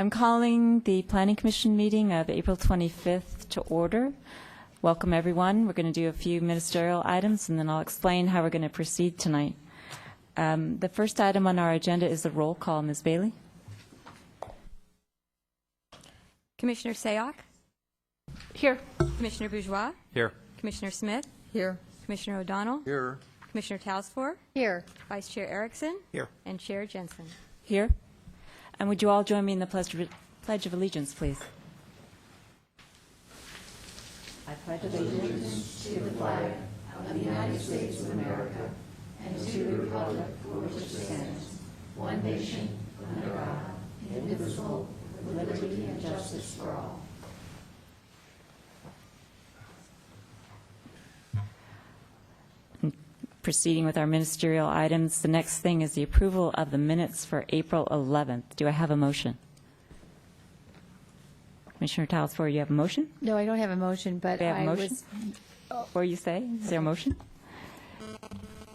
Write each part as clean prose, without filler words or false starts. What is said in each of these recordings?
I'm calling the Planning Commission meeting of April 25th to order. Welcome, everyone. We're going to do a few ministerial items, and then I'll explain how we're going to proceed tonight. The first item on our agenda is the roll call. Ms. Bailey? Commissioner Sayoc? Here. Commissioner Bourgeois? Here. Commissioner Smith? Here. Commissioner O'Donnell? Here. Commissioner Talsfor? Here. Vice Chair Erickson? Here. And Chair Jensen. Here. And would you all join me in the Pledge of Allegiance, please? I pledge allegiance to the flag of the United States of America and to the republic for which it stands, one nation, under God, indivisible, with liberty and justice for all. Proceeding with our ministerial items, the next thing is the approval of the minutes for April 11th. Do I have a motion? Commissioner Talsfor, you have a motion? No, I don't have a motion, but Do you have a I motion? was. Or you say? Is there a motion?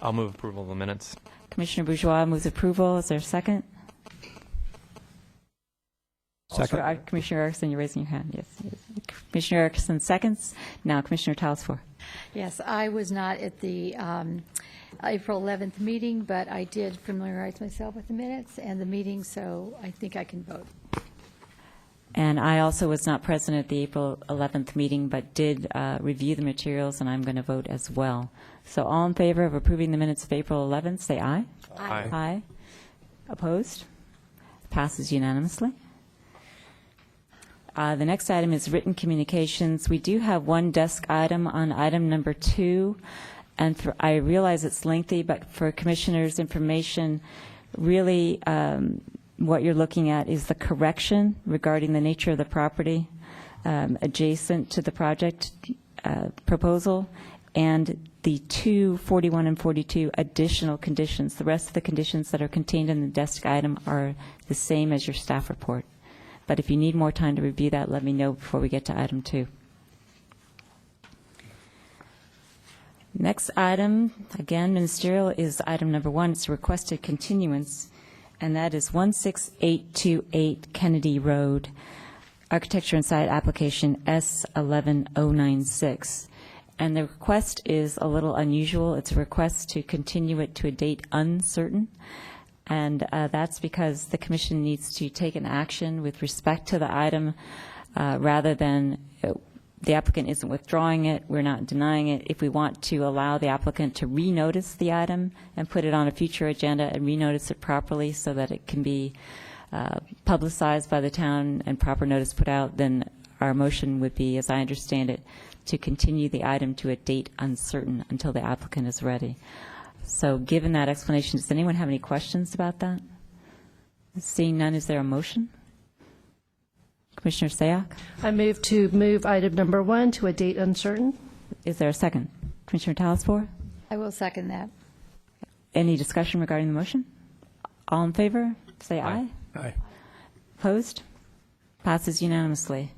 I'll move approval of the minutes. Commissioner Bourgeois moves approval. Is there a second? Second. Commissioner Erickson, you're raising your hand. Yes. Commissioner Erickson seconds. Now, Commissioner Talsfor. Yes, I was not at the April 11th meeting, but I did familiarize myself with the minutes and the meeting, so I think I can vote. And I also was not present at the April 11th meeting, but did review the materials, and I'm going to vote as well. So all in favor of approving the minutes of April 11th, say aye. Aye. Aye. Opposed? Passes unanimously. The next item is written communications. We do have one desk item on item number 2, and I realize it's lengthy, but for commissioners' information, really what you're looking at is the correction regarding the nature of the property adjacent to the project proposal, and the 41 and 42 additional conditions. The rest of the conditions that are contained in the desk item are the same as your staff report. But if you need more time to review that, let me know before we get to item 2. Next item, again, ministerial, is item number 1. It's a requested continuance, and that is 16828 Kennedy Road, Architecture and Site Application S11096. And the request is a little unusual. It's a request to continue it to a date uncertain. And that's because the commission needs to take an action with respect to the item rather than the applicant isn't withdrawing it, we're not denying it. If we want to allow the applicant to renotice the item and put it on a future agenda and renotice it properly so that it can be publicized by the town and proper notice put out, then our motion would be, as I understand it, to continue the item to a date uncertain until the applicant is ready. So given that explanation, does anyone have any questions about that? Seeing none, is there a motion? Commissioner Sayoc? I move to move item number 1 to a date uncertain. Is there a second? Commissioner Talsfor? I will second that. Any discussion regarding the motion? All in favor, say aye. Aye. Opposed? Passes unanimously.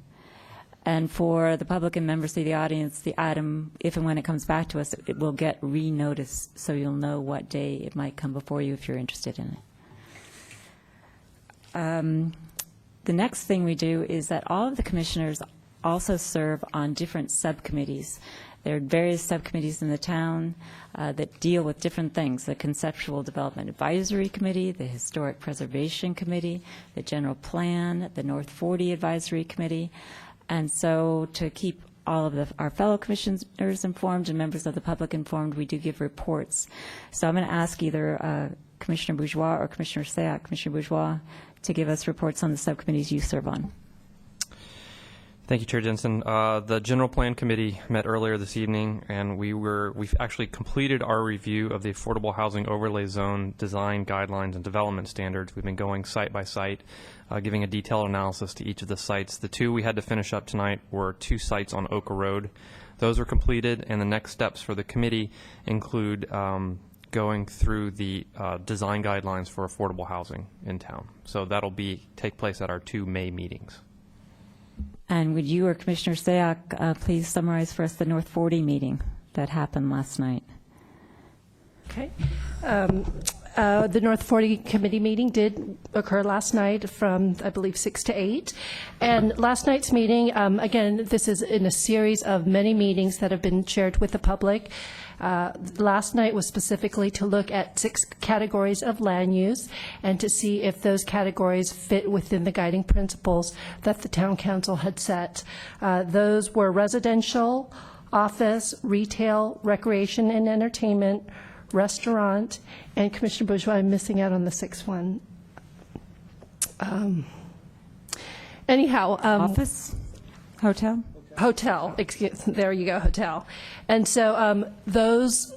And for the public and members of the audience, the item, if and when it comes back to us, it will get re-noticed, so you'll know what day it might come before you if you're interested in it. The next thing we do is that all of the commissioners also serve on different subcommittees. There are various subcommittees in the town that deal with different things: the Conceptual Development Advisory Committee, the Historic Preservation Committee, the General Plan, the North 40 Advisory Committee. And so to keep all of our fellow commissioners informed and members of the public informed, we do give reports. So I'm going to ask either Commissioner Bourgeois or Commissioner Sayoc, Commissioner Bourgeois, to give us reports on the subcommittees you serve on. Thank you, Chair Jensen. The General Plan Committee met earlier this evening, and we've actually completed our review of the Affordable Housing Overlay Zone design guidelines and development standards. We've been going site by site, giving a detailed analysis to each of the sites. The 2 we had to finish up tonight were 2 sites on Oka Road. Those are completed, and the next steps for the committee include going through the design guidelines for affordable housing in town. So that'll take place at our 2 May meetings. And would you or Commissioner Sayoc please summarize for us the North 40 meeting that happened last night? Okay. The North 40 Committee meeting did occur last night from, I believe, 6 to 8. And last night's meeting, again, this is in a series of many meetings that have been shared with the public. Last night was specifically to look at 6 categories of land use and to see if those categories fit within the guiding principles that the Town Council had set. Those were residential, office, retail, recreation and entertainment, restaurant, and Commissioner Bourgeois, I'm missing out on the 6th one. Office? Hotel? Hotel, there you go, hotel. And so those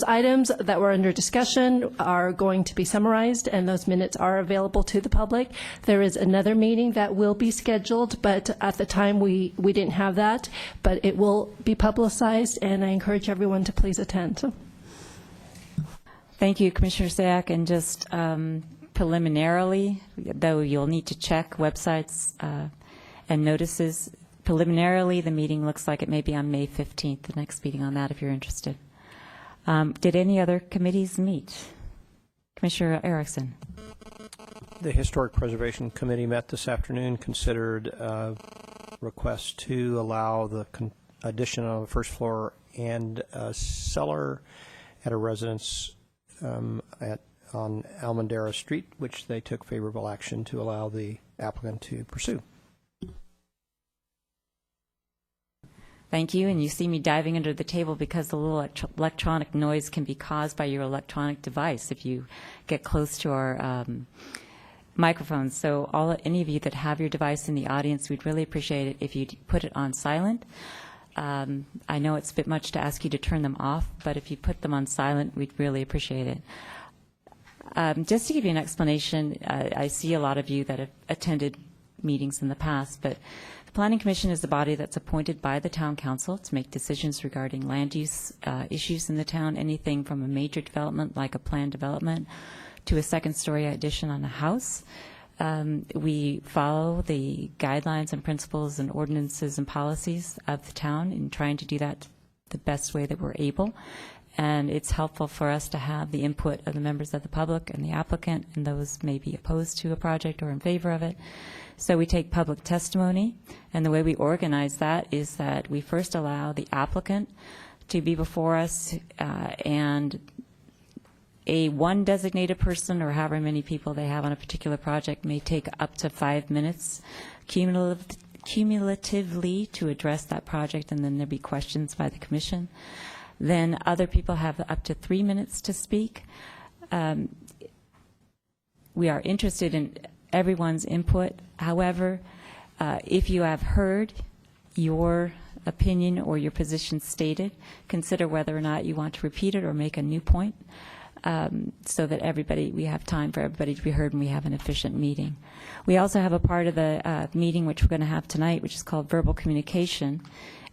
items that were under discussion are going to be summarized, and those minutes are available to the public. There is another meeting that will be scheduled, but at the time we didn't have that, but it will be publicized, and I encourage everyone to please attend. Thank you, Commissioner Sayak. And just preliminarily, though you'll need to check websites and notices, preliminarily the meeting looks like it may be on May 15th, the next meeting on that if you're interested. Did any other committees meet? Commissioner Erickson. The Historic Preservation Committee met this afternoon, considered a request to allow the addition of a first floor and a cellar at a residence on Almondera Street, which they took favorable action to allow the applicant to pursue. Thank you. And you see me diving under the table because the little electronic noise can be caused by your electronic device if you get close to our microphones. So any of you that have your device in the audience, we'd really appreciate it if you'd put it on silent. I know it's a bit much to ask you to turn them off, but if you put them on silent, we'd really appreciate it. Just to give you an explanation, I see a lot of you that have attended meetings in the past, but the Planning Commission is the body that's appointed by the Town Council to make decisions regarding land use issues in the town, anything from a major development like a planned development to a second-story addition on a house. We follow the guidelines and principles and ordinances and policies of the town in trying to do that the best way that we're able. And it's helpful for us to have the input of the members of the public and the applicant, and those may be opposed to a project or in favor of it. So we take public testimony, and the way we organize that is that we first allow the applicant to be before us, and one designated person, or however many people they have on a particular project, may take up to 5 minutes cumulatively to address that project, and then there'll be questions by the commission. Then other people have up to 3 minutes to speak. We are interested in everyone's input. However, if you have heard your opinion or your position stated, consider whether or not you want to repeat it or make a new point, so that we have time for everybody to be heard and we have an efficient meeting. We also have a part of the meeting which we're going to have tonight, which is called verbal communication.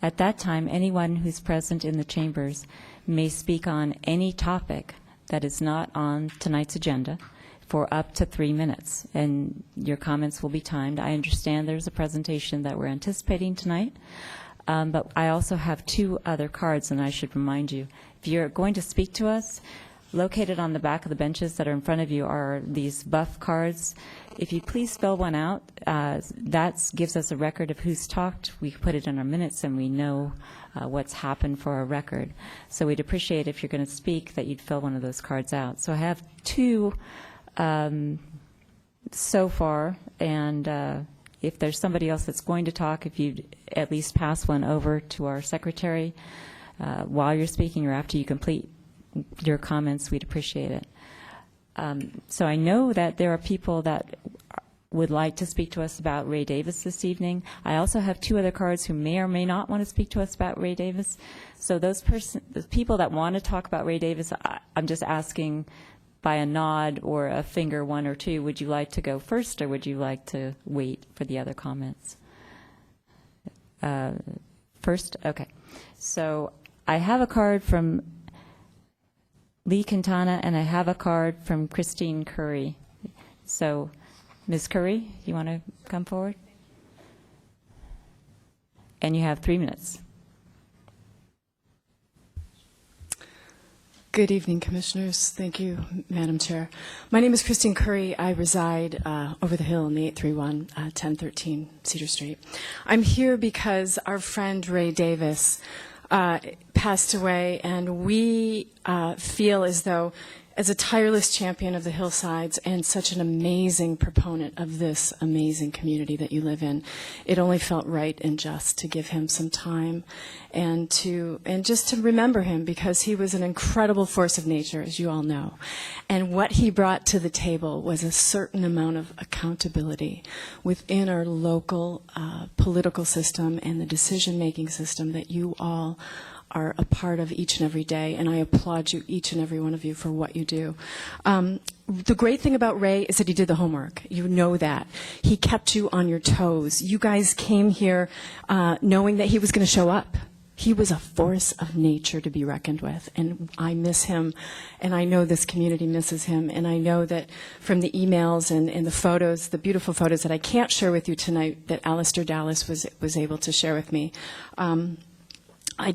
At that time, anyone who's present in the chambers may speak on any topic that is not on tonight's agenda for up to 3 minutes, and your comments will be timed. I understand there's a presentation that we're anticipating tonight, but I also have 2 other cards, and I should remind you, if you're going to speak to us, located on the back of the benches that are in front of you are these buff cards. If you please spell one out, that gives us a record of who's talked. We put it in our minutes and we know what's happened for our record. So we'd appreciate if you're going to speak that you'd fill one of those cards out. So I have 2 so far, and if there's somebody else that's going to talk, if you'd at least pass one over to our secretary while you're speaking or after you complete your comments, we'd appreciate it. So I know that there are people that would like to speak to us about Ray Davis this evening. I also have 2 other cards who may or may not want to speak to us about Ray Davis. So the people that want to talk about Ray Davis, I'm just asking by a nod or a finger, 1 or 2, would you like to go first or would you like to wait for the other comments? First? Okay. So I have a card from Lee Quintana, and I have a card from Christine Curry. So, Ms. Curry, you want to come forward? And you have 3 minutes. Good evening, Commissioners. Thank you, Madam Chair. My name is Christine Curry. I reside over the hill in the 831 1013 Cedar Street. I'm here because our friend Ray Davis passed away, and we feel as though, as a tireless champion of the hillsides and such an amazing proponent of this amazing community that you live in, it only felt right and just to give him some time and just to remember him, because he was an incredible force of nature, as you all know. And what he brought to the table was a certain amount of accountability within our local political system and the decision-making system that you all are a part of each and every day, and I applaud you, each and every one of you, for what you do. The great thing about Ray is that he did the homework. You know that. He kept you on your toes. You guys came here knowing that he was going to show up. He was a force of nature to be reckoned with, and I miss him, and I know this community misses him, and I know that from the emails and the photos, the beautiful photos that I can't share with you tonight that Alistair Dallas was able to share with me, I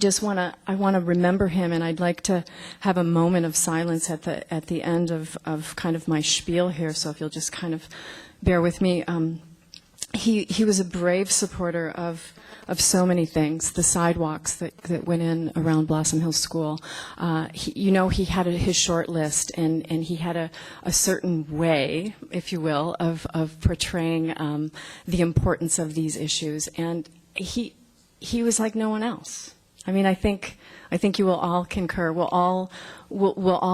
want to remember him, and I'd like to have a moment of silence at the end of kind of my spiel here. So if you'll just kind of bear with me, he was a brave supporter of so many things. The sidewalks that went in around Blossom Hill School. He had his short list, and he had a certain way, if you will, of portraying the importance of these issues, and he was like no one else. I mean, I think you will all concur. We'll all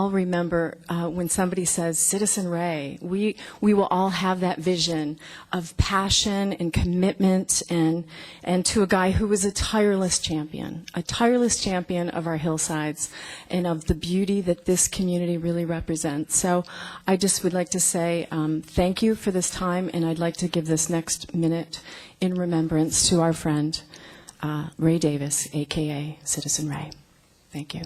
remember when somebody says Citizen Ray. We will all have that vision of passion and commitment, and to a guy who was a tireless champion of our hillsides and of the beauty that this community really represents. So I just would like to say thank you for this time, and I'd like to give this next minute in remembrance to our friend Ray Davis, a.k.a. Citizen Ray. Thank you.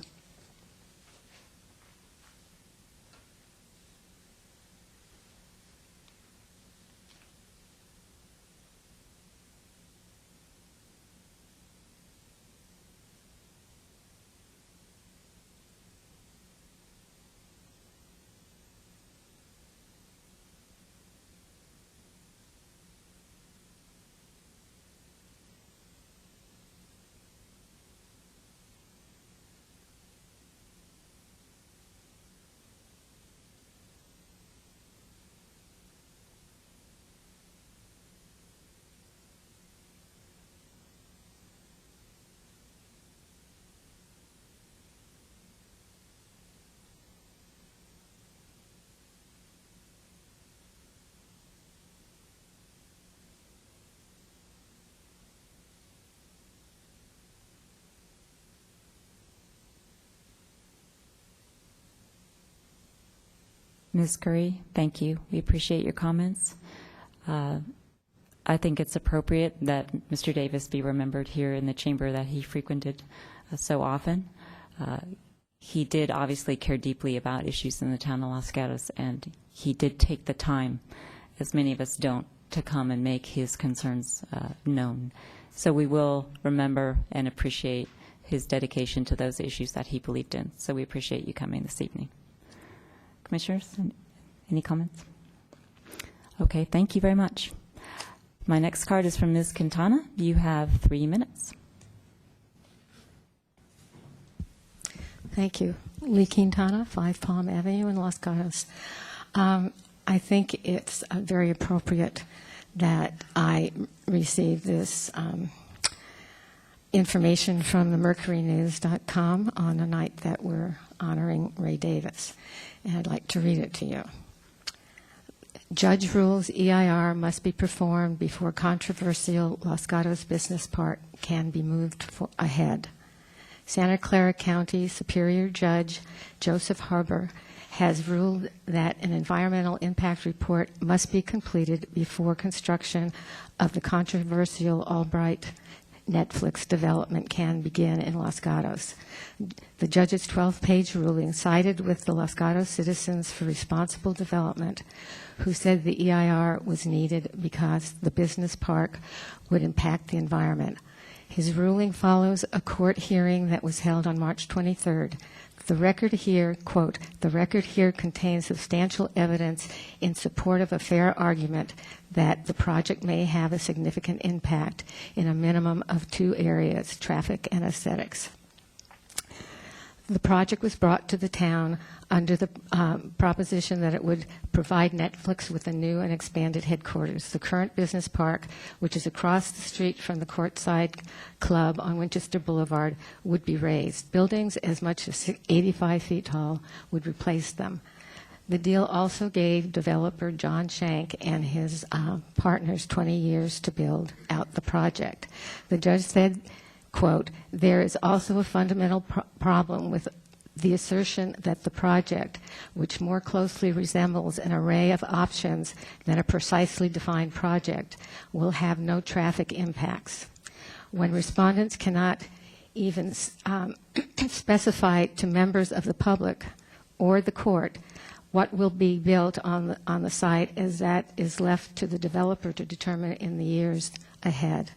Ms. Curry, thank you. We appreciate your comments. I think it's appropriate that Mr. Davis be remembered here in the chamber that he frequented so often. He did obviously care deeply about issues in the town of Los Gatos, and he did take the time, as many of us don't, to come and make his concerns known. So we will remember and appreciate his dedication to those issues that he believed in. So we appreciate you coming this evening. Commissioners, any comments? Okay, thank you very much. My next card is from Ms. Quintana. You have 3 minutes. Thank you. Lee Quintana, 5 Palm Avenue in Los Gatos. I think it's very appropriate that I receive this information from the mercurynews.com on the night that we're honoring Ray Davis. And I'd like to read it to you. Judge rules EIR must be performed before controversial Los Gatos Business Park can be moved ahead. Santa Clara County Superior Judge Joseph Harbour has ruled that an environmental impact report must be completed before construction of the controversial Albright Netflix development can begin in Los Gatos. The judge's 12-page ruling sided with the Los Gatos Citizens for Responsible Development, who said the EIR was needed because the business park would impact the environment. His ruling follows a court hearing that was held on March 23rd. The record here, quote, "The record here contains substantial evidence in support of a fair argument that the project may have a significant impact in a minimum of two areas, traffic and aesthetics." The project was brought to the town under the proposition that it would provide Netflix with a new and expanded headquarters. The current business park, which is across the street from the Courtside Club on Winchester Boulevard, would be raised. Buildings as much as 85 feet tall would replace them. The deal also gave developer John Shank and his partners 20 years to build out the project. The judge said, quote, "There is also a fundamental problem with the assertion that the project, which more closely resembles an array of options than a precisely defined project, will have no traffic impacts. When respondents cannot even specify to members of the public or the court what will be built on the site, as that is left to the developer to determine in the years ahead."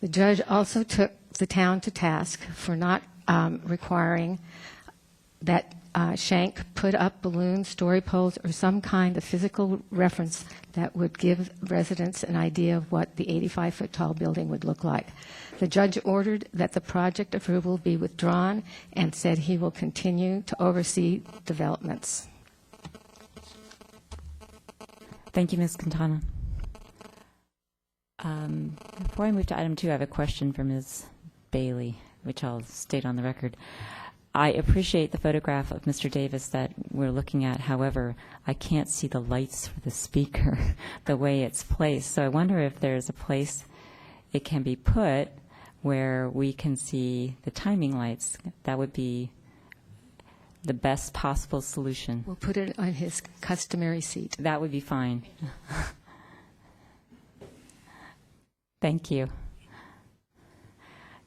The judge also took the town to task for not requiring that Shank put up balloons, story poles, or some kind of physical reference that would give residents an idea of what the 85-foot tall building would look like. The judge ordered that the project approval be withdrawn and said he will continue to oversee developments. Thank you, Ms. Quintana. Before I move to item 2, I have a question for Ms. Bailey, which I'll state on the record. I appreciate the photograph of Mr. Davis that we're looking at. However, I can't see the lights for the speaker the way it's placed. So I wonder if there's a place it can be put where we can see the timing lights. That would be the best possible solution. We'll put it on his customary seat. That would be fine. Thank you.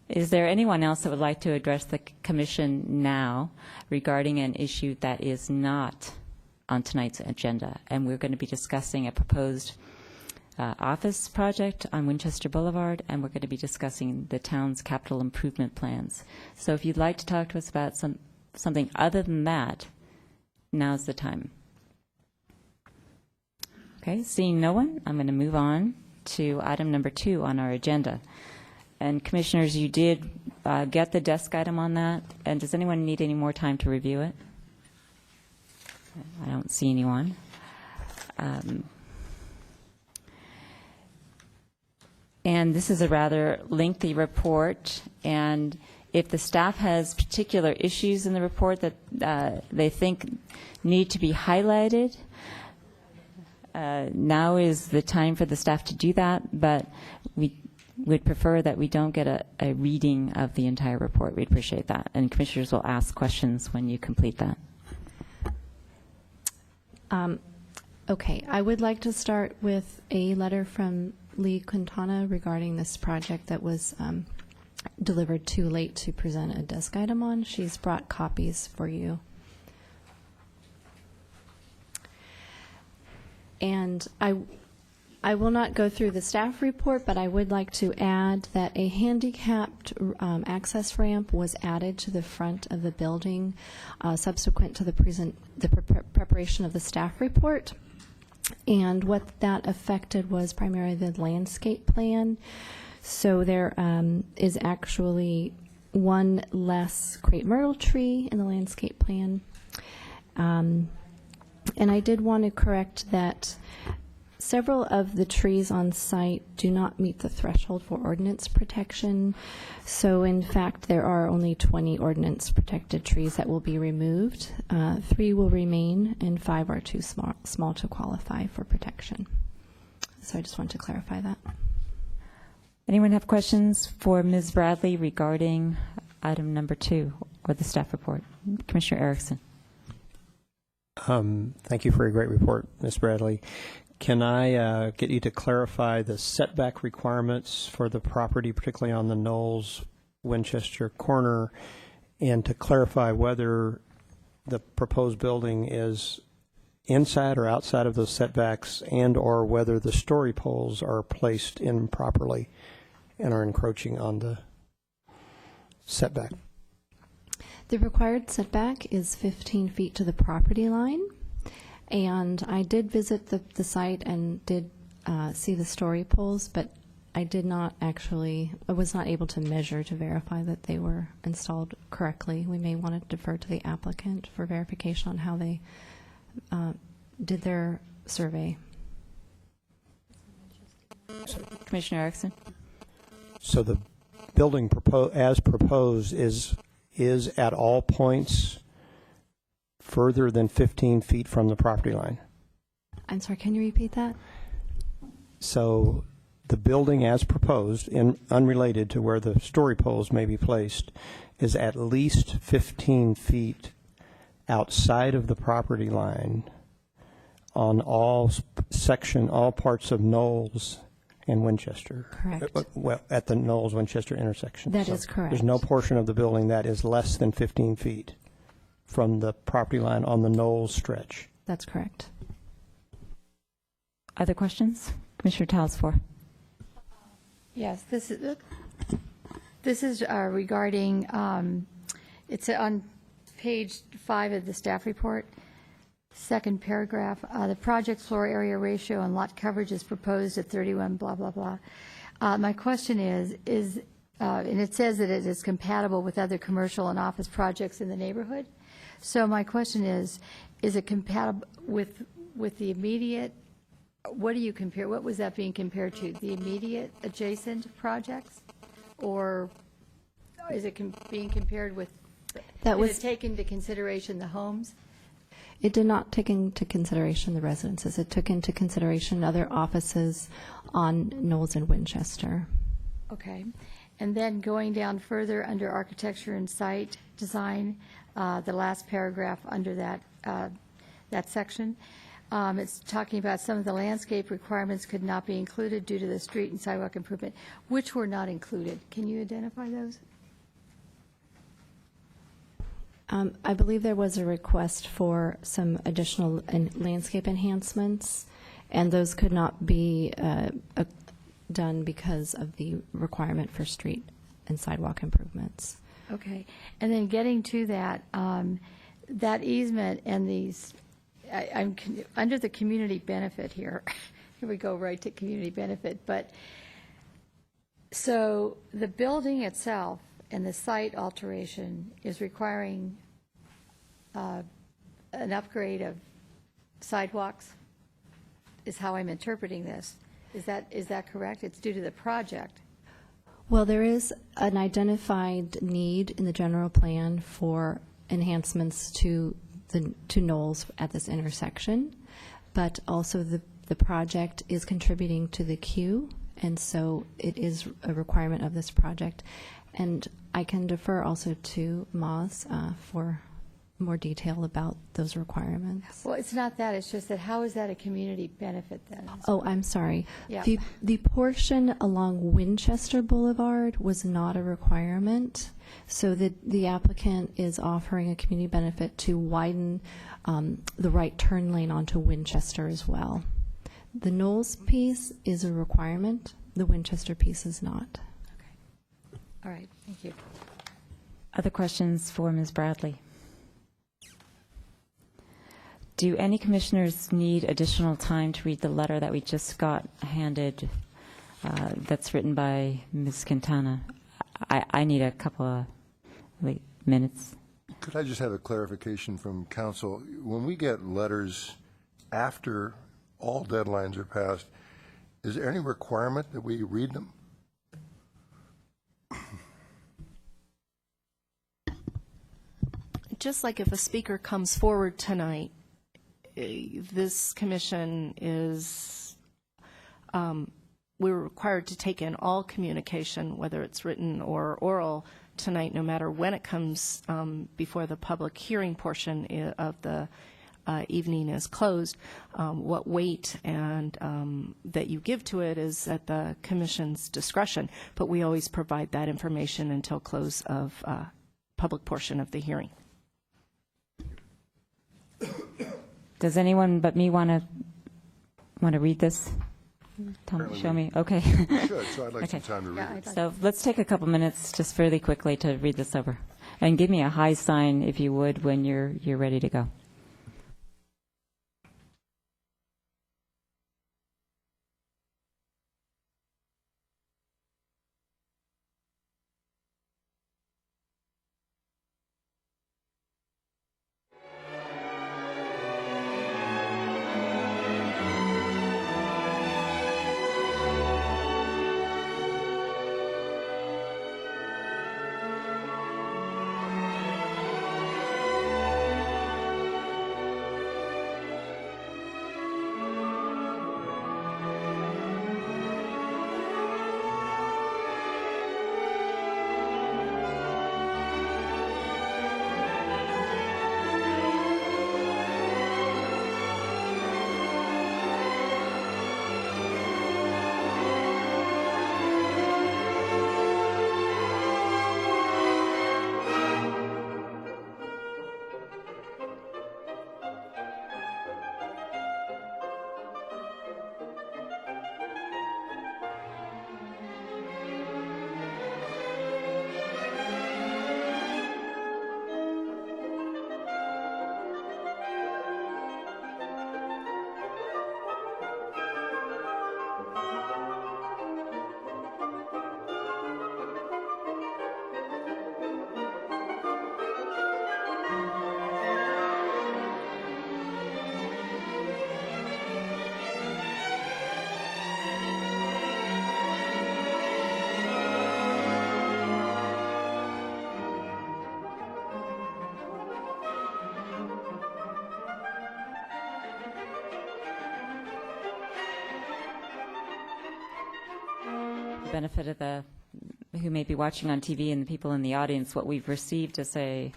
Is there anyone else that would like to address the commission now regarding an issue that is not on tonight's agenda? And we're going to be discussing a proposed office project on Winchester Boulevard, and we're going to be discussing the town's capital improvement plans. So if you'd like to talk to us about something other than that, now's the time. Okay, seeing no one, I'm going to move on to item number 2 on our agenda. And commissioners, you did get the desk item on that. And does anyone need any more time to review it? I don't see anyone. And this is a rather lengthy report. And if the staff has particular issues in the report that they think need to be highlighted, now is the time for the staff to do that. But we would prefer that we don't get a reading of the entire report. We'd appreciate that. And commissioners will ask questions when you complete that. Okay, I would like to start with a letter from Lee Quintana regarding this project that was delivered too late to present a desk item on. She's brought copies for you. And I will not go through the staff report, but I would like to add that a handicapped access ramp was added to the front of the building subsequent to the preparation of the staff report. And what that affected was primarily the landscape plan. So there is actually one less crepe myrtle tree in the landscape plan. And I did want to correct that several of the trees on site do not meet the threshold for ordinance protection. So in fact, there are only 20 ordinance protected trees that will be removed. 3 will remain, and 5 are too small to qualify for protection. So I just want to clarify that. Anyone have questions for Ms. Bradley regarding item number 2 or the staff report? Commissioner Erickson. Thank you for a great report, Ms. Bradley. Can I get you to clarify the setback requirements for the property, particularly on the Knowles-Winchester corner, and to clarify whether the proposed building is inside or outside of those setbacks, and or whether the story poles are placed improperly and are encroaching on the setback? The required setback is 15 feet to the property line, and I did visit the site and did see the story poles, but I was not able to measure to verify that they were installed correctly. We may want to defer to the applicant for verification on how they did their survey. Commissioner Erickson? So the building as proposed is at all points further than 15 feet from the property line. I'm sorry, can you repeat that? So the building as proposed, unrelated to where the story poles may be placed, is at least 15 feet outside of the property line on all parts of Knowles and Winchester. Correct. Well, at the Knowles-Winchester intersection. That is correct. There's no portion of the building that is less than 15 feet from the property line on the Knowles stretch. That's correct. Other questions? Commissioner Talsfor? Yes, this is regarding, it's on page 5 of the staff report, second paragraph. The project floor area ratio and lot coverage is proposed at 31, blah, blah, blah. My question is, and it says that it is compatible with other commercial and office projects in the neighborhood. So my question is it compatible with the immediate, what do you compare, what was that being compared to? The immediate adjacent projects? Or is it being compared with, That was did it take into consideration the homes? It did not take into consideration the residences. It took into consideration other offices on Knowles and Winchester. Okay. And then going down further under architecture and site design, the last paragraph under that section, it's talking about some of the landscape requirements could not be included due to the street and sidewalk improvement. Which were not included? Can you identify those? I believe there was a request for some additional landscape enhancements, and those could not be done because of the requirement for street and sidewalk improvements. Okay. And then getting to that, that easement and these, I'm under the community benefit here. Here we go right to community benefit. But so the building itself and the site alteration is requiring an upgrade of sidewalks, is how I'm interpreting this. Is that correct? It's due to the project. Well, there is an identified need in the general plan for enhancements to Knowles at this intersection, but also the project is contributing to the queue, and so it is a requirement of this project. And I can defer also to Moz for more detail about those requirements. Well, it's not that. It's just that how is that a community benefit then? Oh, I'm sorry. Yeah. The portion along Winchester Boulevard was not a requirement, so the applicant is offering a community benefit to widen the right turn lane onto Winchester as well. The Knowles piece is a requirement. The Winchester piece is not. Okay. All right. Thank you. Other questions for Ms. Bradley? Do any commissioners need additional time to read the letter that we just got handed that's written by Ms. Quintana? I need a couple of minutes. Could I just have a clarification from council? When we get letters after all deadlines are passed, is there any requirement that we read them? Just like if a speaker comes forward tonight, this commission is, we're required to take in all communication, whether it's written or oral, tonight, no matter when it comes before the public hearing portion of the evening is closed. What weight and that you give to it is at the commission's discretion, but we always provide that information until close of public portion of the hearing. Does anyone but me want to read this? Tell me, show me. Okay. Should, so I'd like Okay. some time to read it. So let's take a couple minutes just fairly quickly to read this over. And give me a high sign, if you would, when you're ready to go. Benefit of the who may be watching on TV and the people in the audience, what we've received is a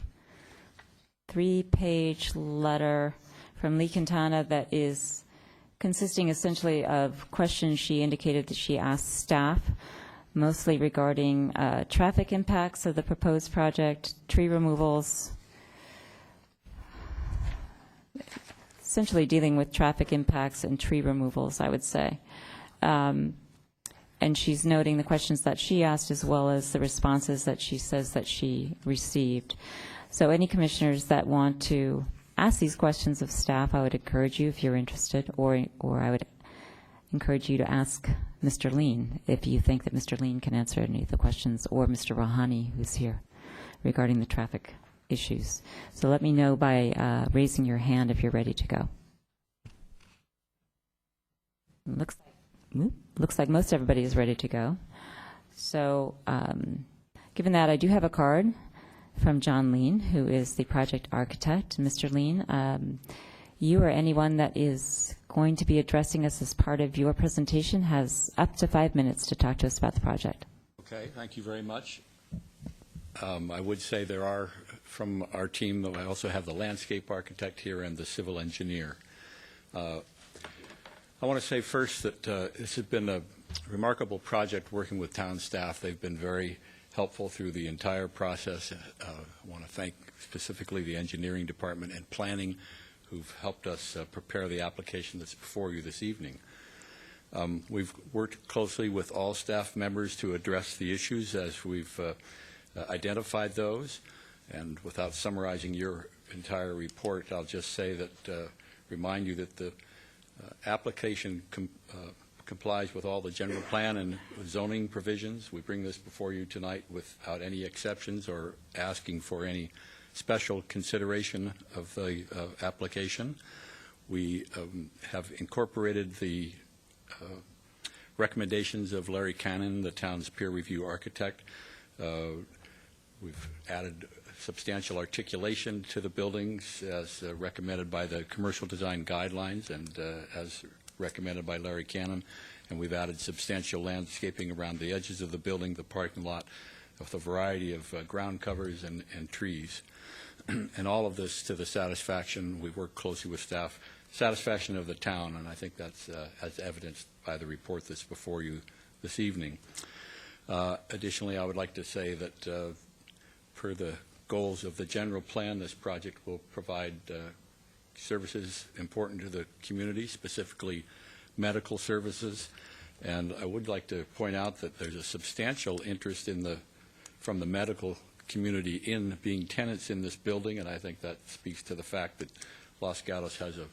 3-page letter from Lee Quintana that is consisting essentially of questions she indicated that she asked staff, mostly regarding traffic impacts of the proposed project, tree removals, essentially dealing with traffic impacts and tree removals, I would say. And she's noting the questions that she asked as well as the responses that she says that she received. So any commissioners that want to ask these questions of staff, I would encourage you if you're interested, or I would encourage you to ask Mr. Lean if you think that Mr. Lean can answer any of the questions, or Mr. Rahani, who's here, regarding the traffic issues. So let me know by raising your hand if you're ready to go. Looks like most everybody is ready to go. So given that, I do have a card from John Lean, who is the project architect. Mr. Lean, you or anyone that is going to be addressing us as part of your presentation has up to 5 minutes to talk to us about the project. Okay, thank you very much. I would say there are, from our team, though, I also have the landscape architect here and the civil engineer. I want to say first that this has been a remarkable project working with town staff. They've been very helpful through the entire process. I want to thank specifically the engineering department and planning who've helped us prepare the application that's before you this evening. We've worked closely with all staff members to address the issues as we've identified those. And without summarizing your entire report, I'll just say that, remind you that the application complies with all the general plan and zoning provisions. We bring this before you tonight without any exceptions or asking for any special consideration of the application. We have incorporated the recommendations of Larry Cannon, the town's peer review architect. We've added substantial articulation to the buildings as recommended by the commercial design guidelines and as recommended by Larry Cannon. And we've added substantial landscaping around the edges of the building, the parking lot, with a variety of ground covers and trees. And all of this to the satisfaction, we've worked closely with staff, satisfaction of the town, and I think that's as evidenced by the report that's before you this evening. Additionally, I would like to say that per the goals of the general plan, this project will provide services important to the community, specifically medical services. And I would like to point out that there's a substantial interest from the medical community in being tenants in this building, and I think that speaks to the fact that Los Gatos has a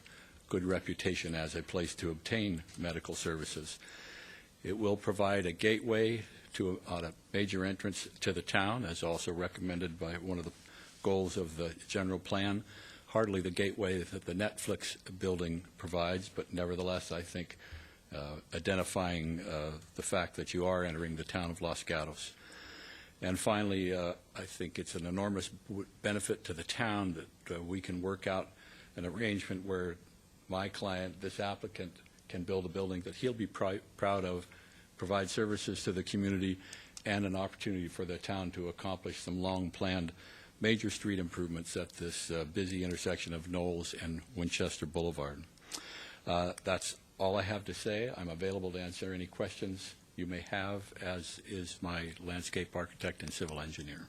good reputation as a place to obtain medical services. It will provide a gateway on a major entrance to the town, as also recommended by one of the goals of the general plan. Hardly the gateway that the Netflix building provides, but nevertheless, I think identifying the fact that you are entering the town of Los Gatos. And finally, I think it's an enormous benefit to the town that we can work out an arrangement where my client, this applicant, can build a building that he'll be proud of, provide services to the community, and an opportunity for the town to accomplish some long-planned major street improvements at this busy intersection of Knowles and Winchester Boulevard. That's all I have to say. I'm available to answer any questions you may have, as is my landscape architect and civil engineer.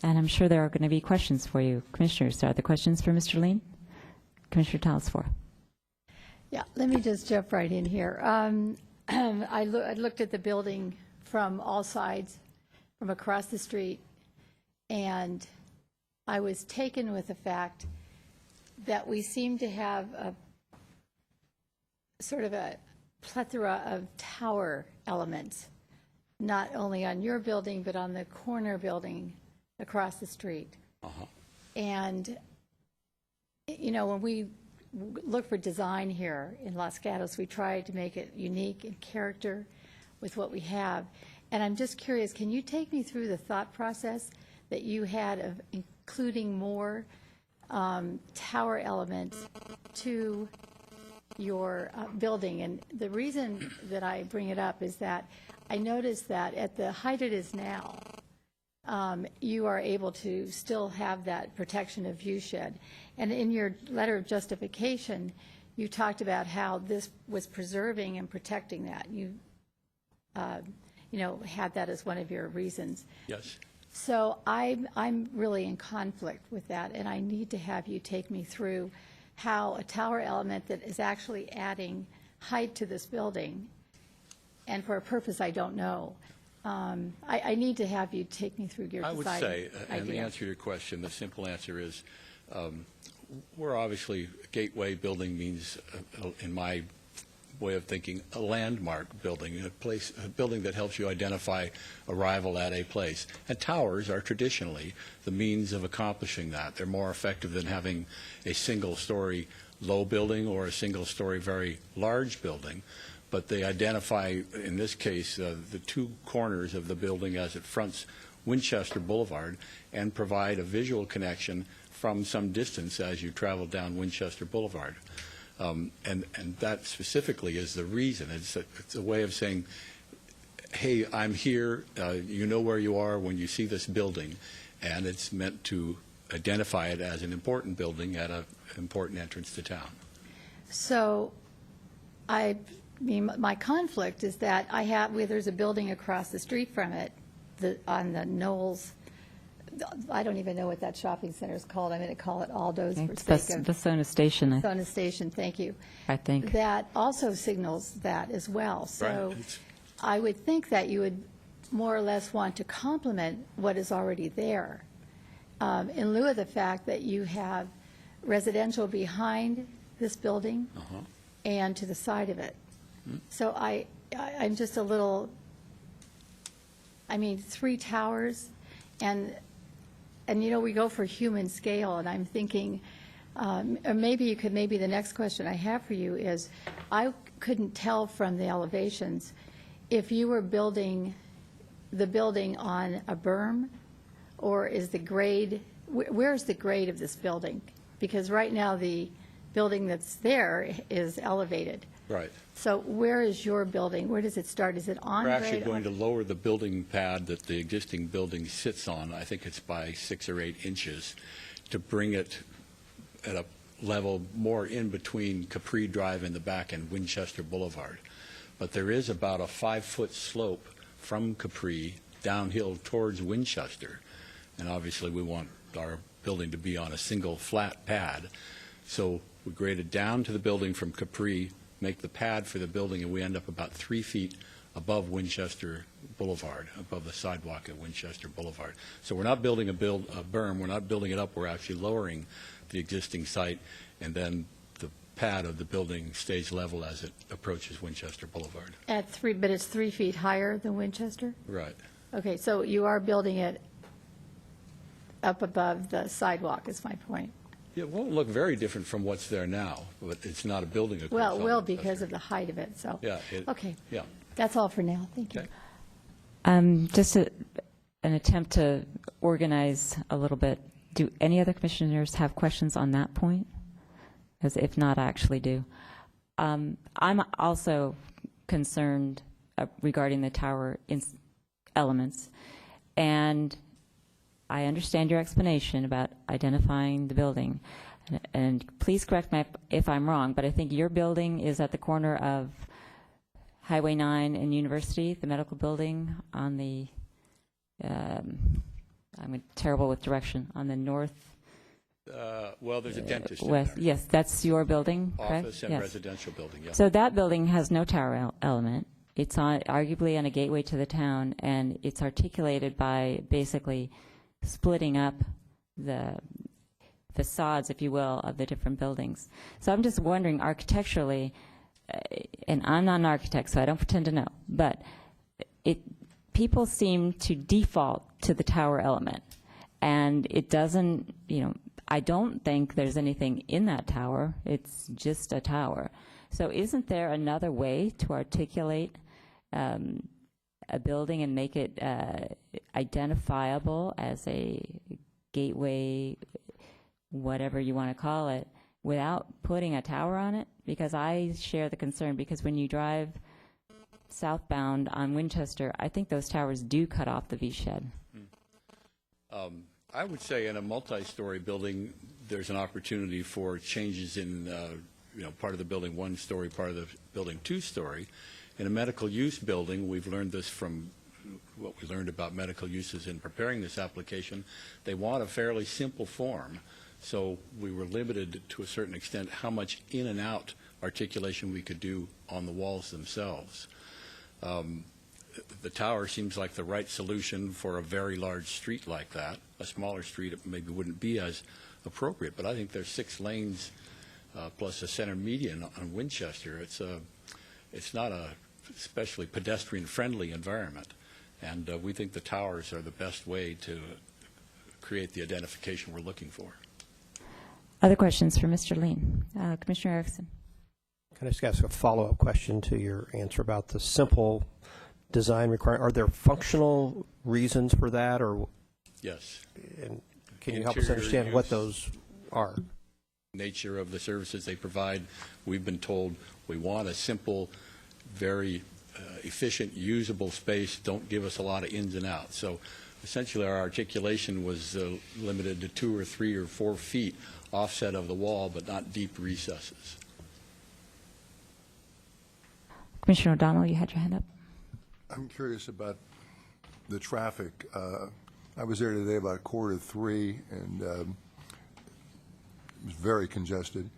And I'm sure there are going to be questions for you. Commissioners, are there questions for Mr. Lean? Commissioner Talsfor. Yeah, let me just jump right in here. I looked at the building from all sides, from across the street, and I was taken with the fact that we seem to have a sort of a plethora of tower elements, not only on your building, but on the corner building across the street. And, you know, when we look for design here in Los Gatos, we try to make it unique in character with what we have. And I'm just curious, can you take me through the thought process that you had of including more tower elements to your building? And the reason that I bring it up is that I noticed that at the height it is now, you are able to still have that protection of view shed. And in your letter of justification, you talked about how this was preserving and protecting that. You know, had that as one of your reasons. Yes. So I'm really in conflict with that, and I need to have you take me through how a tower element that is actually adding height to this building, and for a purpose I don't know. I need to have you take me through your I would design say, and the idea. answer to your question, the simple answer is, we're obviously, gateway building means, in my way of thinking, a landmark building, a building that helps you identify arrival at a place. And towers are traditionally the means of accomplishing that. They're more effective than having a single-story low building or a single-story very large building. But they identify, in this case, the two corners of the building as it fronts Winchester Boulevard, and provide a visual connection from some distance as you travel down Winchester Boulevard. And that specifically is the reason. It's a way of saying, hey, I'm here, you know where you are when you see this building, and it's meant to identify it as an important building at an important entrance to town. So I mean, my conflict is that there's a building across the street from it, on the Knowles. I don't even know what that shopping center is called. I'm going to call it Aldo's for sake of Vasona Station, Vasona Station. Thank you. I think. That also signals that as well. So Right. I would think that you would more or less want to complement what is already there, in lieu of the fact that you have residential behind this building and to the side of it. So I'm just a little, I mean, 3 towers, and you know, we go for human scale, and I'm thinking, or maybe the next question I have for you is, I couldn't tell from the elevations if you were building the building on a berm, or is the grade, where's the grade of this building? Because right now, the building that's there is elevated. Right. So where is your building? Where does it start? Is it on We're grade? actually going to lower the building pad that the existing building sits on. I think it's by 6 or 8 inches, to bring it at a level more in between Capri Drive in the back and Winchester Boulevard. But there is about a 5-foot slope from Capri downhill towards Winchester. And obviously, we want our building to be on a single flat pad. So we graded down to the building from Capri, make the pad for the building, and we end up about 3 feet above Winchester Boulevard, above the sidewalk at Winchester Boulevard. So we're not building a berm, we're not building it up, we're actually lowering the existing site, and then the pad of the building stays level as it approaches Winchester Boulevard. But it's 3 feet higher than Winchester? Right. Okay, so you are building it up above the sidewalk, is my point. Yeah, it won't look very different from what's there now, but it's not a building. Of Well, course, it will on because Winchester. of the height of it, so. Yeah. Okay, Yeah. that's all for now. Thank you. Okay. Just an attempt to organize a little bit. Do any other commissioners have questions on that point? As if not, I actually do. I'm also concerned regarding the tower elements, and I understand your explanation about identifying the building. And please correct me if I'm wrong, but I think your building is at the corner of Highway 9 and University, the medical building on the, I'm terrible with direction, on the north Well, there's a dentist in west. there. Yes, that's your building, correct? Office and Yes. residential building, yeah. So that building has no tower element. It's arguably on a gateway to the town, and it's articulated by basically splitting up the facades, if you will, of the different buildings. So I'm just wondering architecturally, and I'm not an architect, so I don't pretend to know, but people seem to default to the tower element, and it doesn't, I don't think there's anything in that tower. It's just a tower. So isn't there another way to articulate a building and make it identifiable as a gateway, whatever you want to call it, without putting a tower on it? Because I share the concern, because when you drive southbound on Winchester, I think those towers do cut off the V-shed. I would say in a multi-story building, there's an opportunity for changes in, part of the building 1 story, part of the building 2 story. In a medical use building, we've learned this from what we learned about medical uses in preparing this application. They want a fairly simple form, so we were limited to a certain extent how much in and out articulation we could do on the walls themselves. The tower seems like the right solution for a very large street like that. A smaller street maybe wouldn't be as appropriate, but I think there's 6 lanes plus a center median on Winchester. It's not a especially pedestrian-friendly environment, and we think the towers are the best way to create the identification we're looking for. Other questions for Mr. Lean? Commissioner Erickson. Can I just ask a follow-up question to your answer about the simple design requirement? Are there functional reasons for that, or Yes. and can you help us Interior understand what use. those are? Nature of the services they provide. We've been told we want a simple, very efficient, usable space. Don't give us a lot of ins and outs. So essentially our articulation was limited to 2 or 3 or 4 feet offset of the wall, but not deep recesses. Commissioner O'Donnell, you had your hand up. I'm curious about the traffic. I was there today about 2:45, and it was very congested.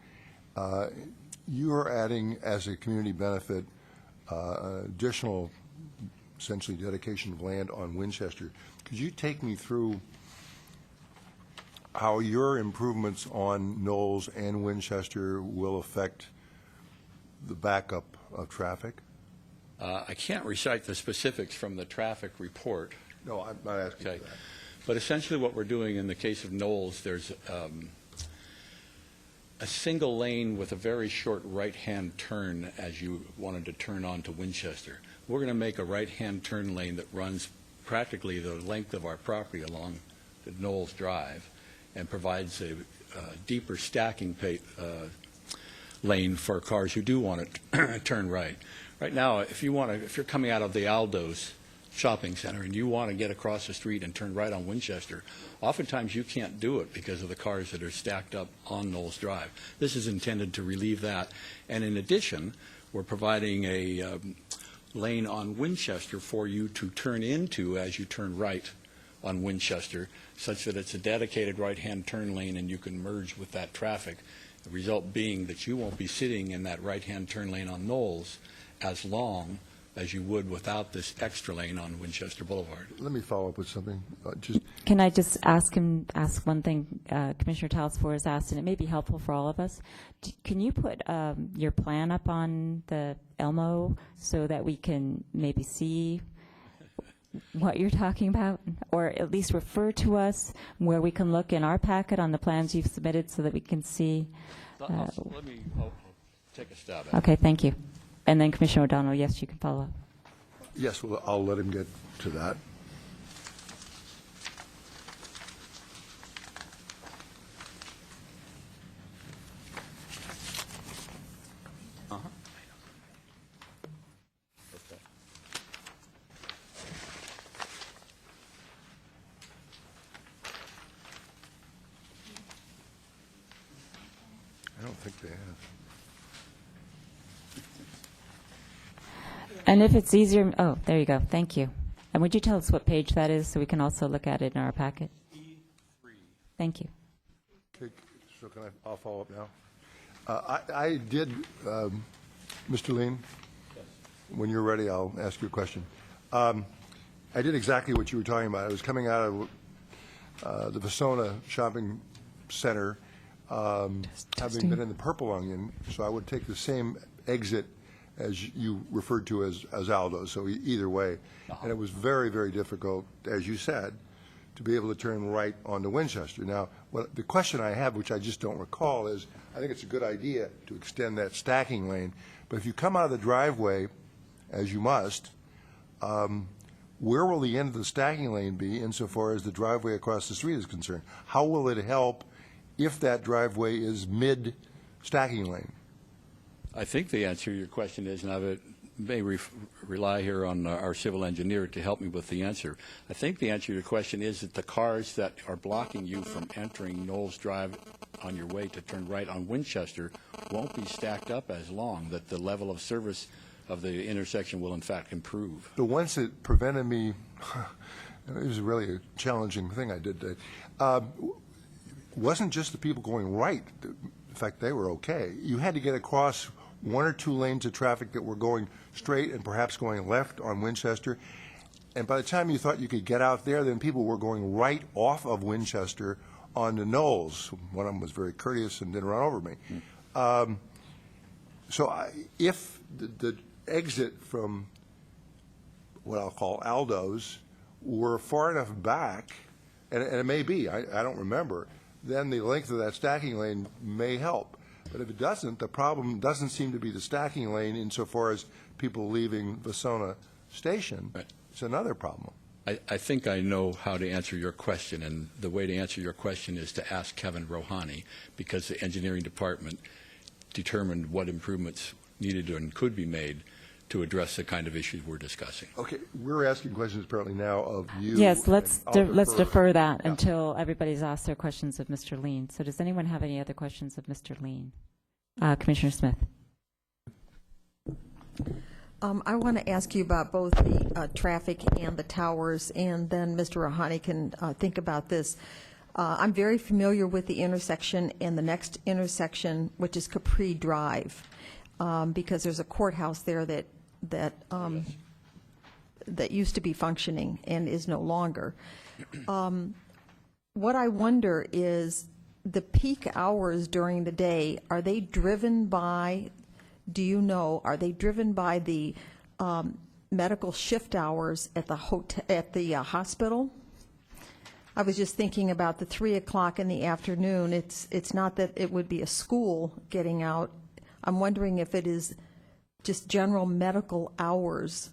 You are adding, as a community benefit, additional, essentially, dedication of land on Winchester. Could you take me through how your improvements on Knowles and Winchester will affect the backup of traffic? I can't recite the specifics from the traffic report. No, I'm not asking Okay. for that. But essentially what we're doing in the case of Knowles, there's a single lane with a very short right-hand turn as you wanted to turn onto Winchester. We're going to make a right-hand turn lane that runs practically the length of our property along the Knowles Drive and provides a deeper stacking lane for cars who do want to turn right. Right now, if you're coming out of the Aldo's shopping center and you want to get across the street and turn right on Winchester, oftentimes you can't do it because of the cars that are stacked up on Knowles Drive. This is intended to relieve that. And in addition, we're providing a lane on Winchester for you to turn into as you turn right on Winchester, such that it's a dedicated right-hand turn lane and you can merge with that traffic. The result being that you won't be sitting in that right-hand turn lane on Knowles as long as you would without this extra lane on Winchester Boulevard. Let me follow up with something. Just Can I just ask one thing Commissioner Talsfor has asked, and it may be helpful for all of us? Can you put your plan up on the Elmo so that we can maybe see what you're talking about, or at least refer to us where we can look in our packet on the plans you've submitted so that we can see? I'll take a stab at it. Okay, thank you. And then Commissioner O'Donnell, yes, you can follow up. yes, well, I'll let him get to that. I don't think they have. And if it's easier, oh, there you go. Thank you. And would you tell us what page that is so we can also look at it in our packet? E3. Thank you. Okay, so I'll follow up now. I did, Mr. Lean, when you're ready, I'll ask you a question. I did exactly what you were talking about. I was coming out of the Vasona Shopping Center, having been in the Purple Onion, so I would take the same exit as you referred to as Aldo, so either way. And it was very, very difficult, as you said, to be able to turn right onto Winchester. Now, the question I have, which I just don't recall, is I think it's a good idea to extend that stacking lane, but if you come out of the driveway, as you must, where will the end of the stacking lane be insofar as the driveway across the street is concerned? How will it help if that driveway is mid-stacking lane? I think the answer to your question is, and I may rely here on our civil engineer to help me with the answer. I think the answer to your question is that the cars that are blocking you from entering Knowles Drive on your way to turn right on Winchester won't be stacked up as long, that the level of service of the intersection will in fact improve. The ones that prevented me, it was really a challenging thing I did today, wasn't just the people going right. In fact, they were okay. You had to get across one or two lanes of traffic that were going straight and perhaps going left on Winchester. And by the time you thought you could get out there, then people were going right off of Winchester onto Knowles. One of them was very courteous and didn't run over me. If the exit from what I'll call Aldo's were far enough back, and it may be, I don't remember, then the length of that stacking lane may help. But if it doesn't, the problem doesn't seem to be the stacking lane insofar as people leaving Vasona Station. Right. It's another problem. I think I know how to answer your question, and the way to answer your question is to ask Kevin Rohani, because the engineering department determined what improvements needed and could be made to address the kind of issues we're discussing. Okay, we're asking questions apparently now of you. Yes, let's defer that Yeah. until everybody's asked their questions of Mr. Lean. So does anyone have any other questions of Mr. Lean? Commissioner Smith. I want to ask you about both the traffic and the towers, and then Mr. Rohani can think about this. I'm very familiar with the intersection and the next intersection, which is Capri Drive, because there's a courthouse there that used to be functioning and is no longer. What I wonder is the peak hours during the day, are they driven by, do you know, are they driven by the medical shift hours at the hospital? I was just thinking about the 3 o'clock in the afternoon. It's not that it would be a school getting out. I'm wondering if it is just general medical hours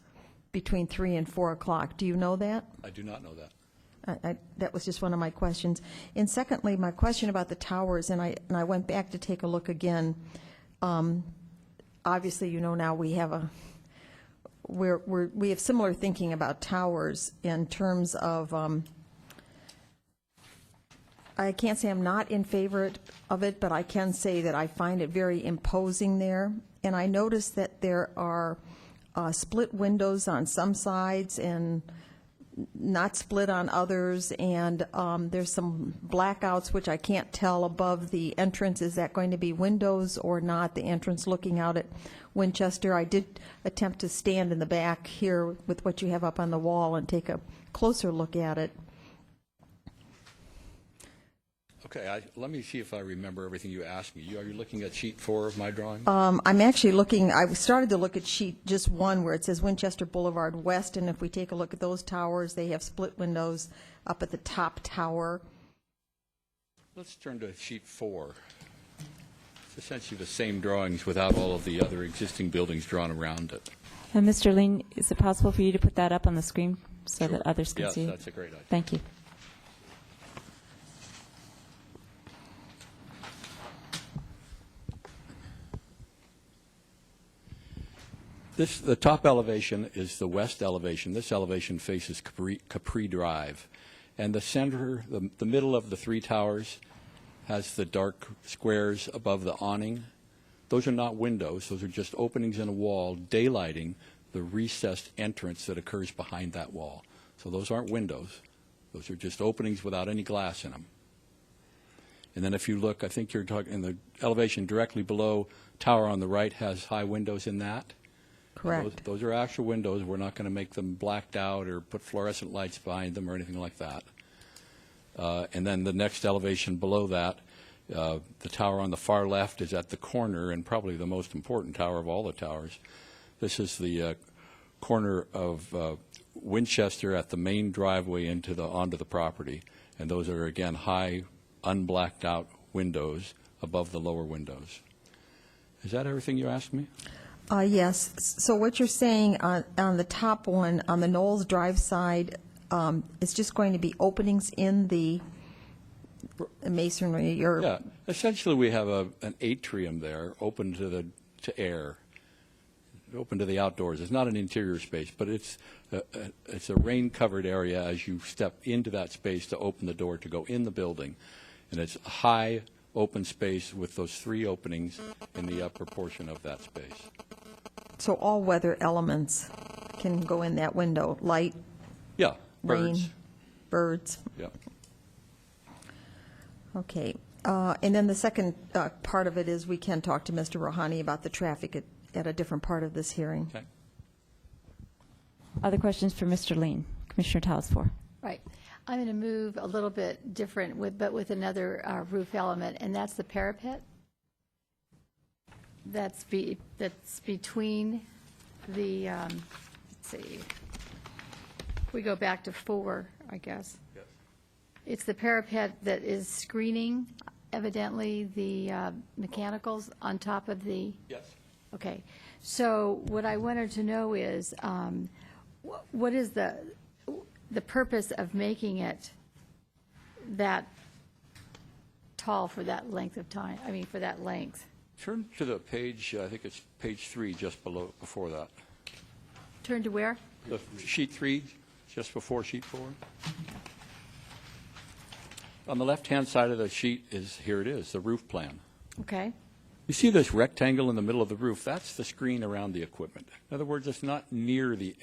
between 3 and 4 o'clock. Do you know that? I do not know that. That was just one of my questions. And secondly, my question about the towers, and I went back to take a look again. Obviously, you know, now we have we have similar thinking about towers in terms of. I can't say I'm not in favor of it, but I can say that I find it very imposing there. And I noticed that there are split windows on some sides and not split on others, and there's some blackouts, which I can't tell above the entrance. Is that going to be windows or not, the entrance looking out at Winchester? I did attempt to stand in the back here with what you have up on the wall and take a closer look at it. Okay, let me see if I remember everything you asked me. Are you looking at sheet 4 of my drawing? I'm actually looking, I started to look at sheet just 1 where it says Winchester Boulevard West, and if we take a look at those towers, they have split windows up at the top tower. Let's turn to sheet 4. It's essentially the same drawings without all of the other existing buildings drawn around it. And Mr. Lean, is it possible for you to put that up on the screen so that others can Yes, see it? that's a great idea. Thank you. The top elevation is the west elevation. This elevation faces Capri Drive. And the center, the middle of the 3 towers has the dark squares above the awning. Those are not windows. Those are just openings in a wall daylighting the recessed entrance that occurs behind that wall. So those aren't windows. Those are just openings without any glass in them. And then if you look, I think you're talking in the elevation directly below, tower on the right has high windows in that. Correct. Those are actual windows. We're not going to make them blacked out or put fluorescent lights behind them or anything like that. And then the next elevation below that, the tower on the far left is at the corner and probably the most important tower of all the towers. This is the corner of Winchester at the main driveway onto the property. And those are, again, high, unblacked out windows above the lower windows. Is that everything you asked me? Yes. So what you're saying on the top one, on the Knowles Drive side, it's just going to be openings in the masonry? Yeah. Essentially, we have an atrium there open to air, open to the outdoors. It's not an interior space, but it's a rain-covered area as you step into that space to open the door to go in the building. And it's a high open space with those 3 openings in the upper portion of that space. So all weather elements can go in that window, light, Yeah, rain, birds. birds. Yeah. Okay. And then the second part of it is we can talk to Mr. Rohani about the traffic at a different part of this hearing. Okay. Other questions for Mr. Lean? Commissioner Talasfor. Right. I'm going to move a little bit different, but with another roof element, and that's the parapet. That's between the, let's see, we go back to 4, I guess. Yes. It's the parapet that is screening, evidently, the mechanicals on top of the... Yes. Okay. So what I wanted to know is, what is the purpose of making it that tall for that length of time? I mean, for that length? Turn to the page, I think it's page 3, just before that. Turn to where? The sheet 3, just before sheet 4. On the left-hand side of the sheet here it is, the roof plan. Okay. You see this rectangle in the middle of the roof? That's the screen around the equipment. In other words, it's not near the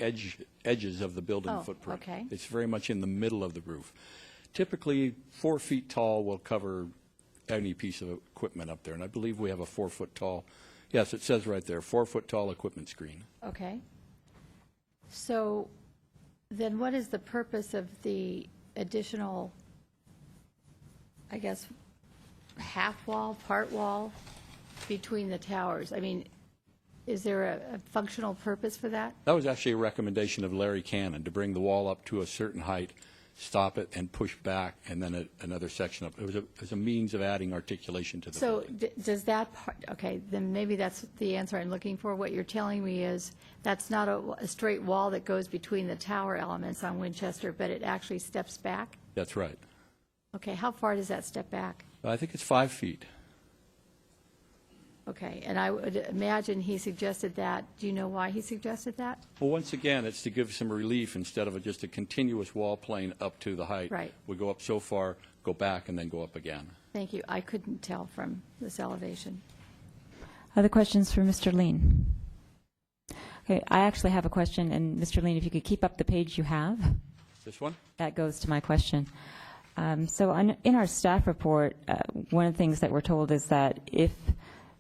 edges of the building footprint. Okay. It's very much in the middle of the roof. Typically, 4 feet tall will cover any piece of equipment up there, and I believe we have a 4 foot tall, yes, it says right there, 4 foot tall equipment screen. Okay. So then what is the purpose of the additional, I guess, half wall, part wall between the towers? I mean, is there a functional purpose for that? That was actually a recommendation of Larry Cannon, to bring the wall up to a certain height, stop it, and push back, and then another section up. It was a means of adding articulation to the So building. does that part, okay, then maybe that's the answer I'm looking for. What you're telling me is that's not a straight wall that goes between the tower elements on Winchester, but it actually steps back? That's right. Okay, how far does that step back? I think it's 5 feet. Okay, and I would imagine he suggested that. Do you know why he suggested that? Well, once again, it's to give some relief instead of just a continuous wall plane up to the height. Right. We go up so far, go back, and then go up again. Thank you. I couldn't tell from this elevation. Other questions for Mr. Lean? Okay, I actually have a question, and Mr. Lean, if you could keep up the page you have. This one? That goes to my question. In our staff report, one of the things that we're told is that if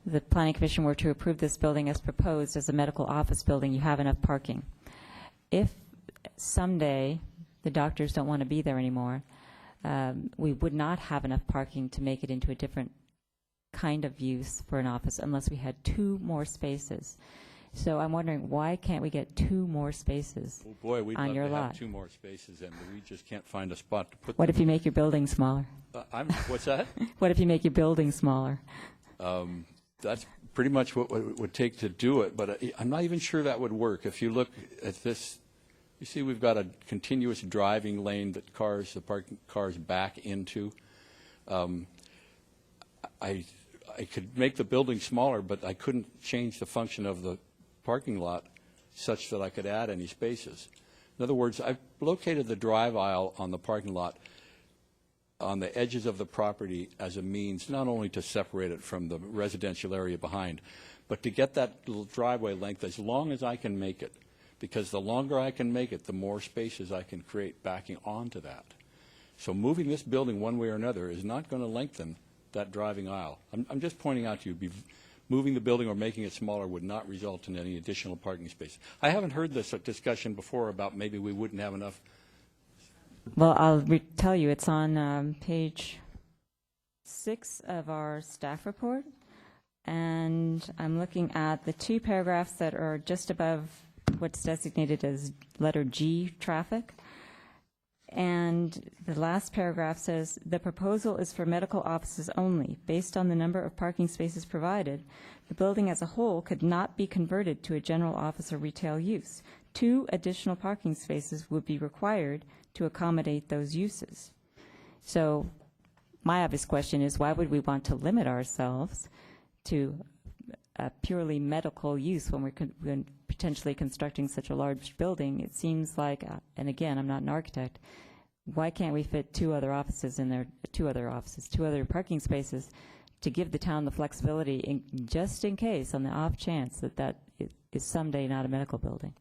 the Planning Commission were to approve this building as proposed as a medical office building, you have enough parking. If someday the doctors don't want to be there anymore, we would not have enough parking to make it into a different kind of use for an office unless we had 2 more spaces. So I'm wondering, why can't we get 2 more spaces Oh, boy, we'd on love your to lot? have 2 more spaces, and we just can't find a spot to put them. What if you make your building smaller? What's that? What if you make your building smaller? That's pretty much what it would take to do it, but I'm not even sure that would work. If you look at this, you see we've got a continuous driving lane that the parking cars back into. I could make the building smaller, but I couldn't change the function of the parking lot such that I could add any spaces. In other words, I've located the drive aisle on the parking lot on the edges of the property as a means not only to separate it from the residential area behind, but to get that little driveway length as long as I can make it. Because the longer I can make it, the more spaces I can create backing onto that. So moving this building one way or another is not going to lengthen that driving aisle. I'm just pointing out to you, moving the building or making it smaller would not result in any additional parking space. I haven't heard this discussion before about maybe we wouldn't have enough. Well, I'll tell you, it's on page 6 of our staff report, and I'm looking at the 2 paragraphs that are just above what's designated as letter G, traffic. And the last paragraph says, the proposal is for medical offices only. Based on the number of parking spaces provided, the building as a whole could not be converted to a general office or retail use. 2 additional parking spaces would be required to accommodate those uses. So my obvious question is, why would we want to limit ourselves to a purely medical use when we're potentially constructing such a large building? It seems like, and again, I'm not an architect, why can't we fit 2 other offices in there, 2 other parking spaces to give the town the flexibility, just in case, on the off chance that is someday not a medical building?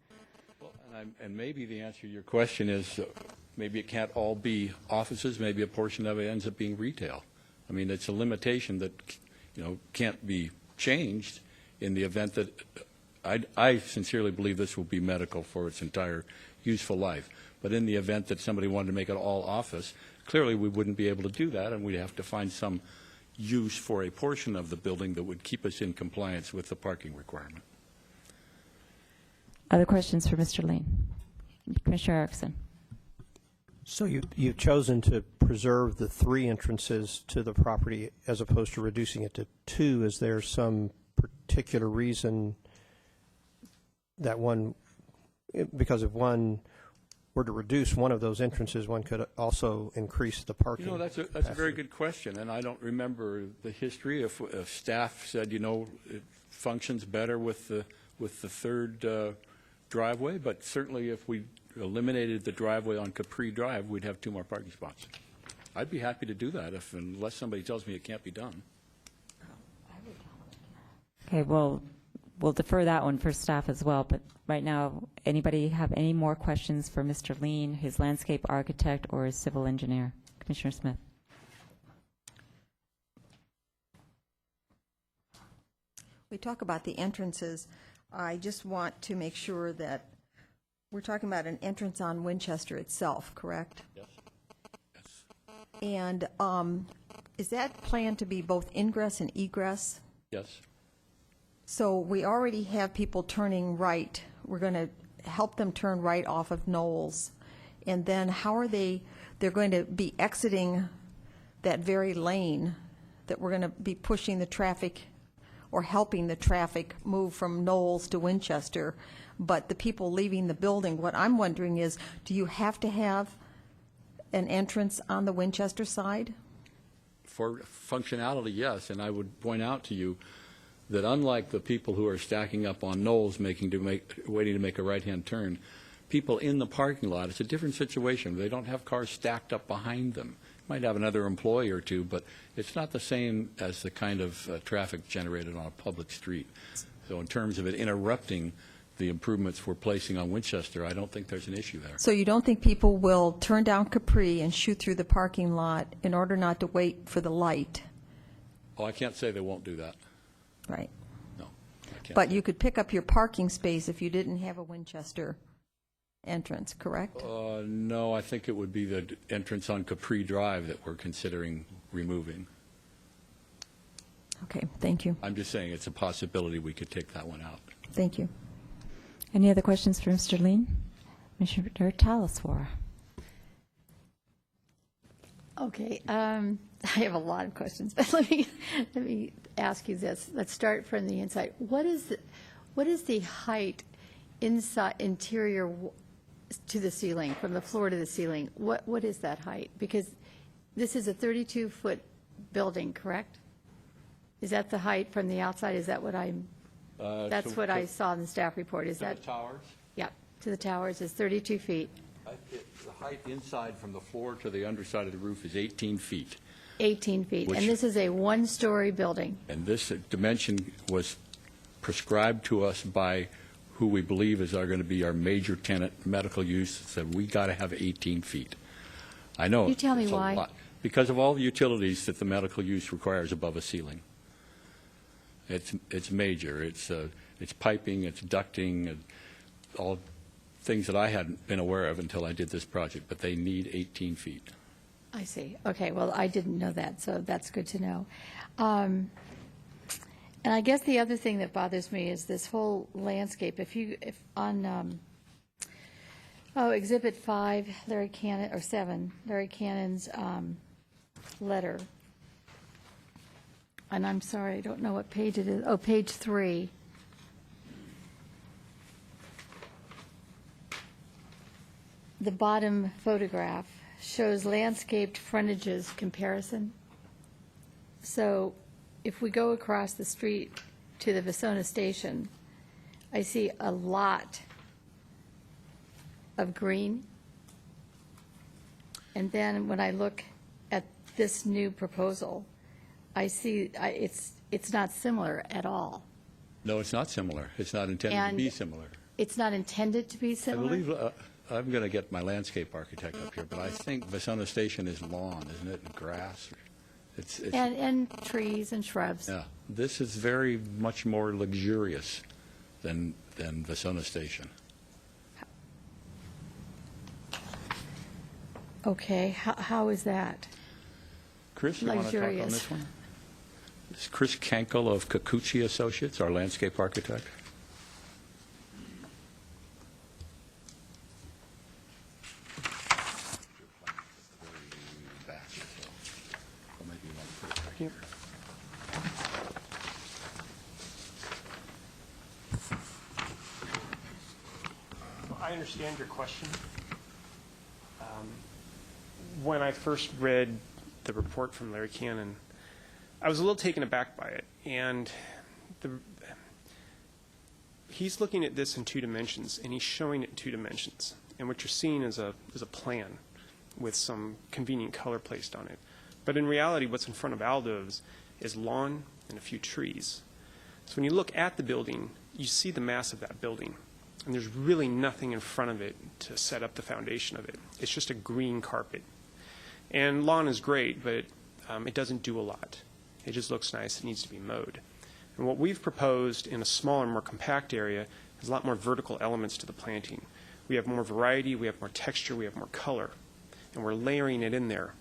Well, and maybe the answer to your question is maybe it can't all be offices, maybe a portion of it ends up being retail. I mean, it's a limitation that, can't be changed in the event that I sincerely believe this will be medical for its entire useful life. But in the event that somebody wanted to make it all office, clearly we wouldn't be able to do that, and we'd have to find some use for a portion of the building that would keep us in compliance with the parking requirement. Other questions for Mr. Lane? Commissioner Erickson. So you've chosen to preserve the 3 entrances to the property as opposed to reducing it to 2. Is there some particular reason that because if one were to reduce one of those entrances, one could also increase the parking? That's a very good question, and I don't remember the history. If staff said, it functions better with the 3rd driveway, but certainly if we eliminated the driveway on Capri Drive, we'd have 2 more parking spots. I'd be happy to do that unless somebody tells me it can't be done. Okay, well, we'll defer that one for staff as well, but right now, anybody have any more questions for Mr. Lean, his landscape architect, or his civil engineer? Commissioner Smith. We talk about the entrances. I just want to make sure that we're talking about an entrance on Winchester itself, correct? Yes. And is that planned to be both ingress and egress? Yes. So we already have people turning right. We're going to help them turn right off of Knowles. And then how are they're going to be exiting that very lane that we're going to be pushing the traffic or helping the traffic move from Knowles to Winchester, but the people leaving the building, what I'm wondering is, do you have to have an entrance on the Winchester side? For functionality, yes, and I would point out to you that unlike the people who are stacking up on Knowles waiting to make a right-hand turn, people in the parking lot, it's a different situation. They don't have cars stacked up behind them. Might have another employee or 2, but it's not the same as the kind of traffic generated on a public street. So in terms of it interrupting the improvements we're placing on Winchester, I don't think there's an issue there. So you don't think people will turn down Capri and shoot through the parking lot in order not to wait for the light? Oh, I can't say they won't do that. Right. No, I can't. But you could pick up your parking space if you didn't have a Winchester entrance, correct? No, I think it would be the entrance on Capri Drive that we're considering removing. Okay, thank you. I'm just saying it's a possibility we could take that one out. Thank you. Any other questions for Mr. Lean? Commissioner Talaswara. Okay, I have a lot of questions, but let me ask you this. Let's start from the inside. What is the height interior to the ceiling, from the floor to the ceiling? What is that height? Because this is a 32-foot building, correct? Is that the height from the outside? Is that what that's what I saw in the staff report. Is that? The towers? Yeah, to the towers is 32 feet. The height inside from the floor to the underside of the roof is 18 feet. 18 feet. Which- And this is a one-story building. And this dimension was prescribed to us by who we believe is going to be our major tenant, medical use, said we got to have 18 feet. I know. You tell me it's a why. lot. Because of all the utilities that the medical use requires above a ceiling. It's major. It's piping, it's ducting, and all things that I hadn't been aware of until I did this project, but they need 18 feet. I see. Okay, well, I didn't know that, so that's good to know. And I guess the other thing that bothers me is this whole landscape. If on Exhibit 5, Larry Cannon, or 7, Larry Cannon's letter, and I'm sorry, I don't know what page it is. Oh, page 3. The bottom photograph shows landscaped frontages comparison. So if we go across the street to the Vasona Station, I see a lot of green. And then when I look at this new proposal, I see it's not similar at all. No, it's not similar. It's not intended to And be similar. It's not intended to be I similar? believe, I'm going to get my landscape architect up here, but I think Vasona Station is lawn, isn't it, and grass? It's And trees and shrubs. yeah, this is very much more luxurious than Vasona Station. Okay, how is that? Chris, you want to talk on Luxurious. this one? This is Chris Kankel of Kikuchi Associates, our landscape architect. I understand your question. When I first read the report from Larry Cannon, I was a little taken aback by it. And he's looking at this in 2 dimensions, and he's showing it in 2 dimensions. And what you're seeing is a plan with some convenient color placed on it. But in reality, what's in front of Aldo's is lawn and a few trees. So when you look at the building, you see the mass of that building. And there's really nothing in front of it to set up the foundation of it. It's just a green carpet. And lawn is great, but it doesn't do a lot. It just looks nice. It needs to be mowed. And what we've proposed in a smaller, more compact area is a lot more vertical elements to the planting. We have more variety, we have more texture, we have more color. And we're layering it in there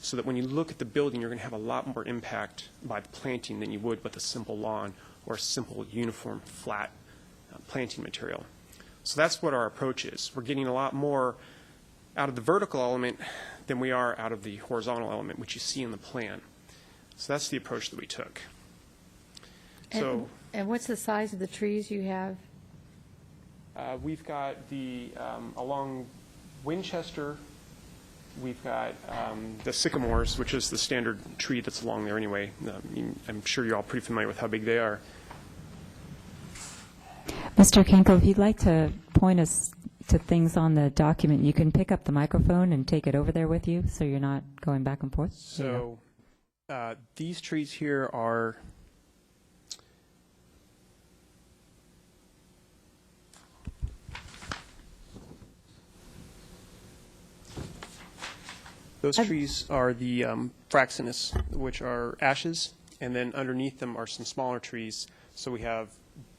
so that when you look at the building, you're going to have a lot more impact by the planting than you would with a simple lawn or a simple, uniform, flat planting material. So that's what our approach is. We're getting a lot more out of the vertical element than we are out of the horizontal element, which you see in the plan. So that's the approach that we took. So And what's the size of the trees you have? we've got the, along Winchester, we've got the sycamores, which is the standard tree that's along there anyway. I'm sure you're all pretty familiar with how big they are. Mr. Kenkel, if you'd like to point us to things on the document, you can pick up the microphone and take it over there with you so you're not going back and forth. So these trees here are Those trees are the fraxinus, which are ashes, and then underneath them are some smaller trees. So we have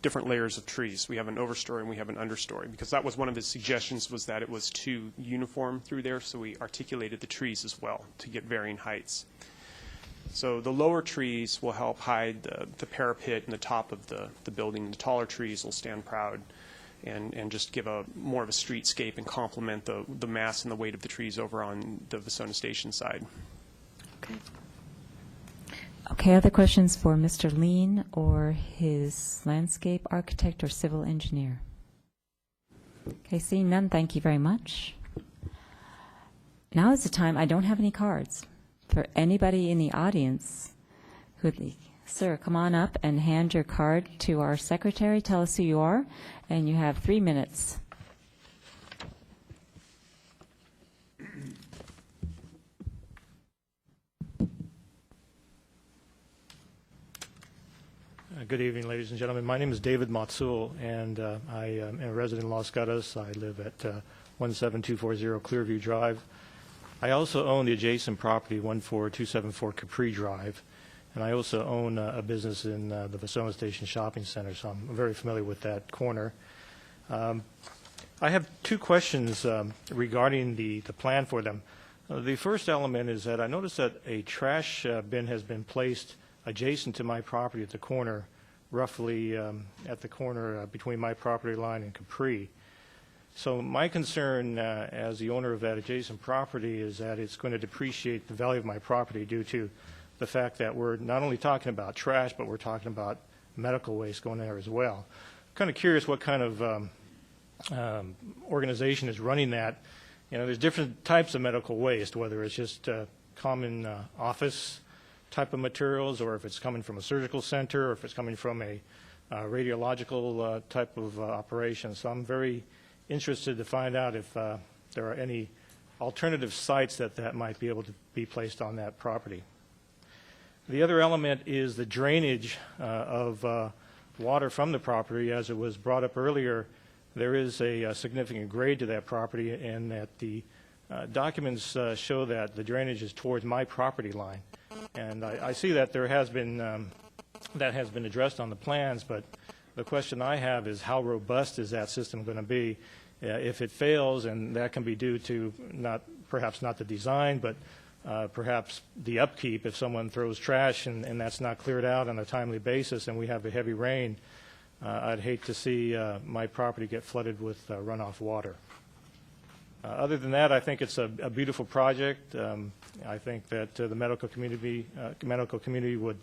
different layers of trees. We have an overstory and we have an understory, because that was one of his suggestions, was that it was too uniform through there, so we articulated the trees as well to get varying heights. So the lower trees will help hide the parapet and the top of the building. The taller trees will stand proud and just give a more of a streetscape and complement the mass and the weight of the trees over on the Vasona Station side. Okay, other questions for Mr. Lean or his landscape architect or civil engineer? Okay, seeing none, thank you very much. Now is the time, I don't have any cards. For anybody in the audience who would, sir, come on up and hand your card to our secretary. Tell us who you are, and you have 3 minutes. Good evening, ladies and gentlemen. My name is David Matsuo, and I am a resident in Los Gatos. I live at 17240 Clearview Drive. I also own the adjacent property, 14274 Capri Drive, and I also own a business in the Vasona Station Shopping Center, so I'm very familiar with that corner. I have 2 questions regarding the plan for them. The first element is that I noticed that a trash bin has been placed adjacent to my property at the corner, roughly at the corner between my property line and Capri. So my concern as the owner of that adjacent property is that it's going to depreciate the value of my property due to the fact that we're not only talking about trash, but we're talking about medical waste going there as well. I'm kind of curious what kind of organization is running that. You know, there's different types of medical waste, whether it's just common office type of materials, or if it's coming from a surgical center, or if it's coming from a radiological type of operation. So I'm very interested to find out if there are any alternative sites that might be able to be placed on that property. The other element is the drainage of water from the property. As it was brought up earlier, there is a significant grade to that property, and that the documents show that the drainage is towards my property line. And I see that there has been that has been addressed on the plans, but the question I have is, how robust is that system going to be? If it fails, and that can be due to perhaps not the design, but perhaps the upkeep. If someone throws trash and that's not cleared out on a timely basis, and we have a heavy rain, I'd hate to see my property get flooded with runoff water. Other than that, I think it's a beautiful project. I think that the medical community would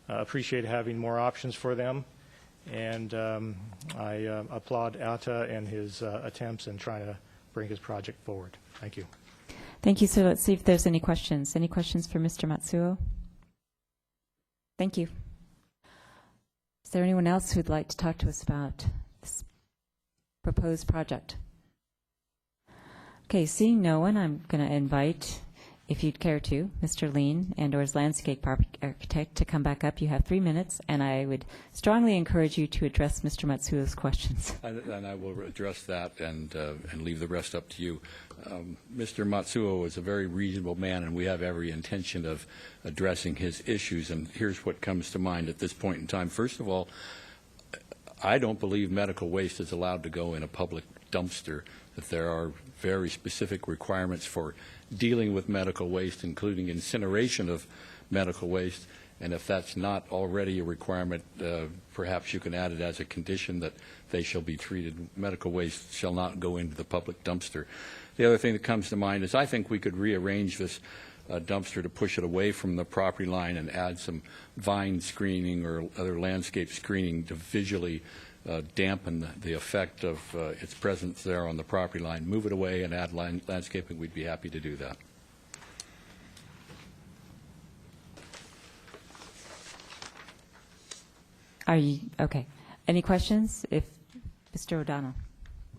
appreciate having more options for them. And I applaud Atta and his attempts in trying to bring his project forward. Thank you. Thank you. So let's see if there's any questions. Any questions for Mr. Matsuo? Thank you. Is there anyone else who'd like to talk to us about this proposed project? Okay, seeing no one, I'm going to invite, if you'd care to, Mr. Lean and or his landscape architect to come back up. You have 3 minutes, and I would strongly encourage you to address Mr. Matsuo's questions. And I will address that and leave the rest up to you. Mr. Matsuo is a very reasonable man, and we have every intention of addressing his issues. And here's what comes to mind at this point in time. First of all, I don't believe medical waste is allowed to go in a public dumpster, that there are very specific requirements for dealing with medical waste, including incineration of medical waste. And if that's not already a requirement, perhaps you can add it as a condition that they shall be treated. Medical waste shall not go into the public dumpster. The other thing that comes to mind is I think we could rearrange this dumpster to push it away from the property line and add some vine screening or other landscape screening to visually dampen the effect of its presence there on the property line. Move it away and add landscaping. We'd be happy to do that. Are you, okay. Any questions? If Mr. O'Donnell.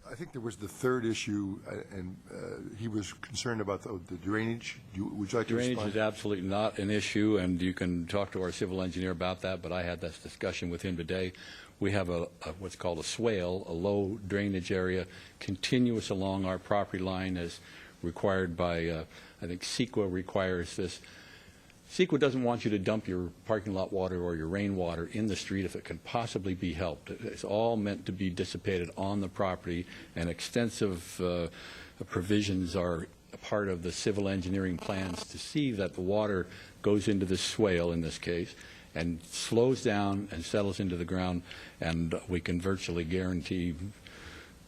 I think there was the third issue, and he was concerned about the drainage. Would you like to respond? Drainage is absolutely not an issue, and you can talk to our civil engineer about that, but I had this discussion with him today. We have what's called a swale, a low drainage area, continuous along our property line as required by I think CEQA requires this. CEQA doesn't want you to dump your parking lot water or your rainwater in the street if it can possibly be helped. It's all meant to be dissipated on the property, and extensive provisions are a part of the civil engineering plans to see that the water goes into the swale in this case and slows down and settles into the ground, and we can virtually guarantee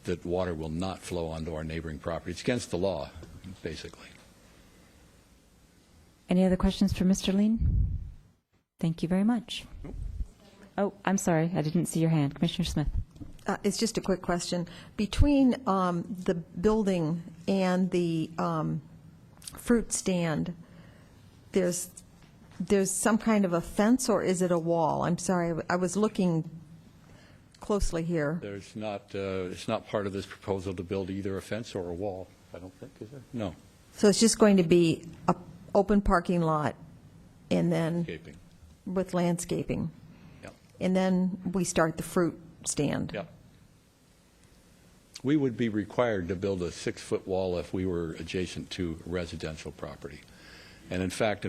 that water will not flow onto our neighboring property. It's against the law, basically. Any other questions for Mr. Lean? Thank you very much. Oh, I'm sorry, I didn't see your hand. Commissioner Smith. It's just a quick question. Between the building and the fruit stand, there's some kind of a fence, or is it a wall? I'm sorry, I was looking closely here. There's not, it's not part of this proposal to build either a fence or a wall, I don't think, is there? No. So it's just going to be a open parking lot, and then Landscaping. with landscaping. Yep. And then we start the fruit stand. Yep. We would be required to build a 6-foot wall if we were adjacent to residential property. And in fact,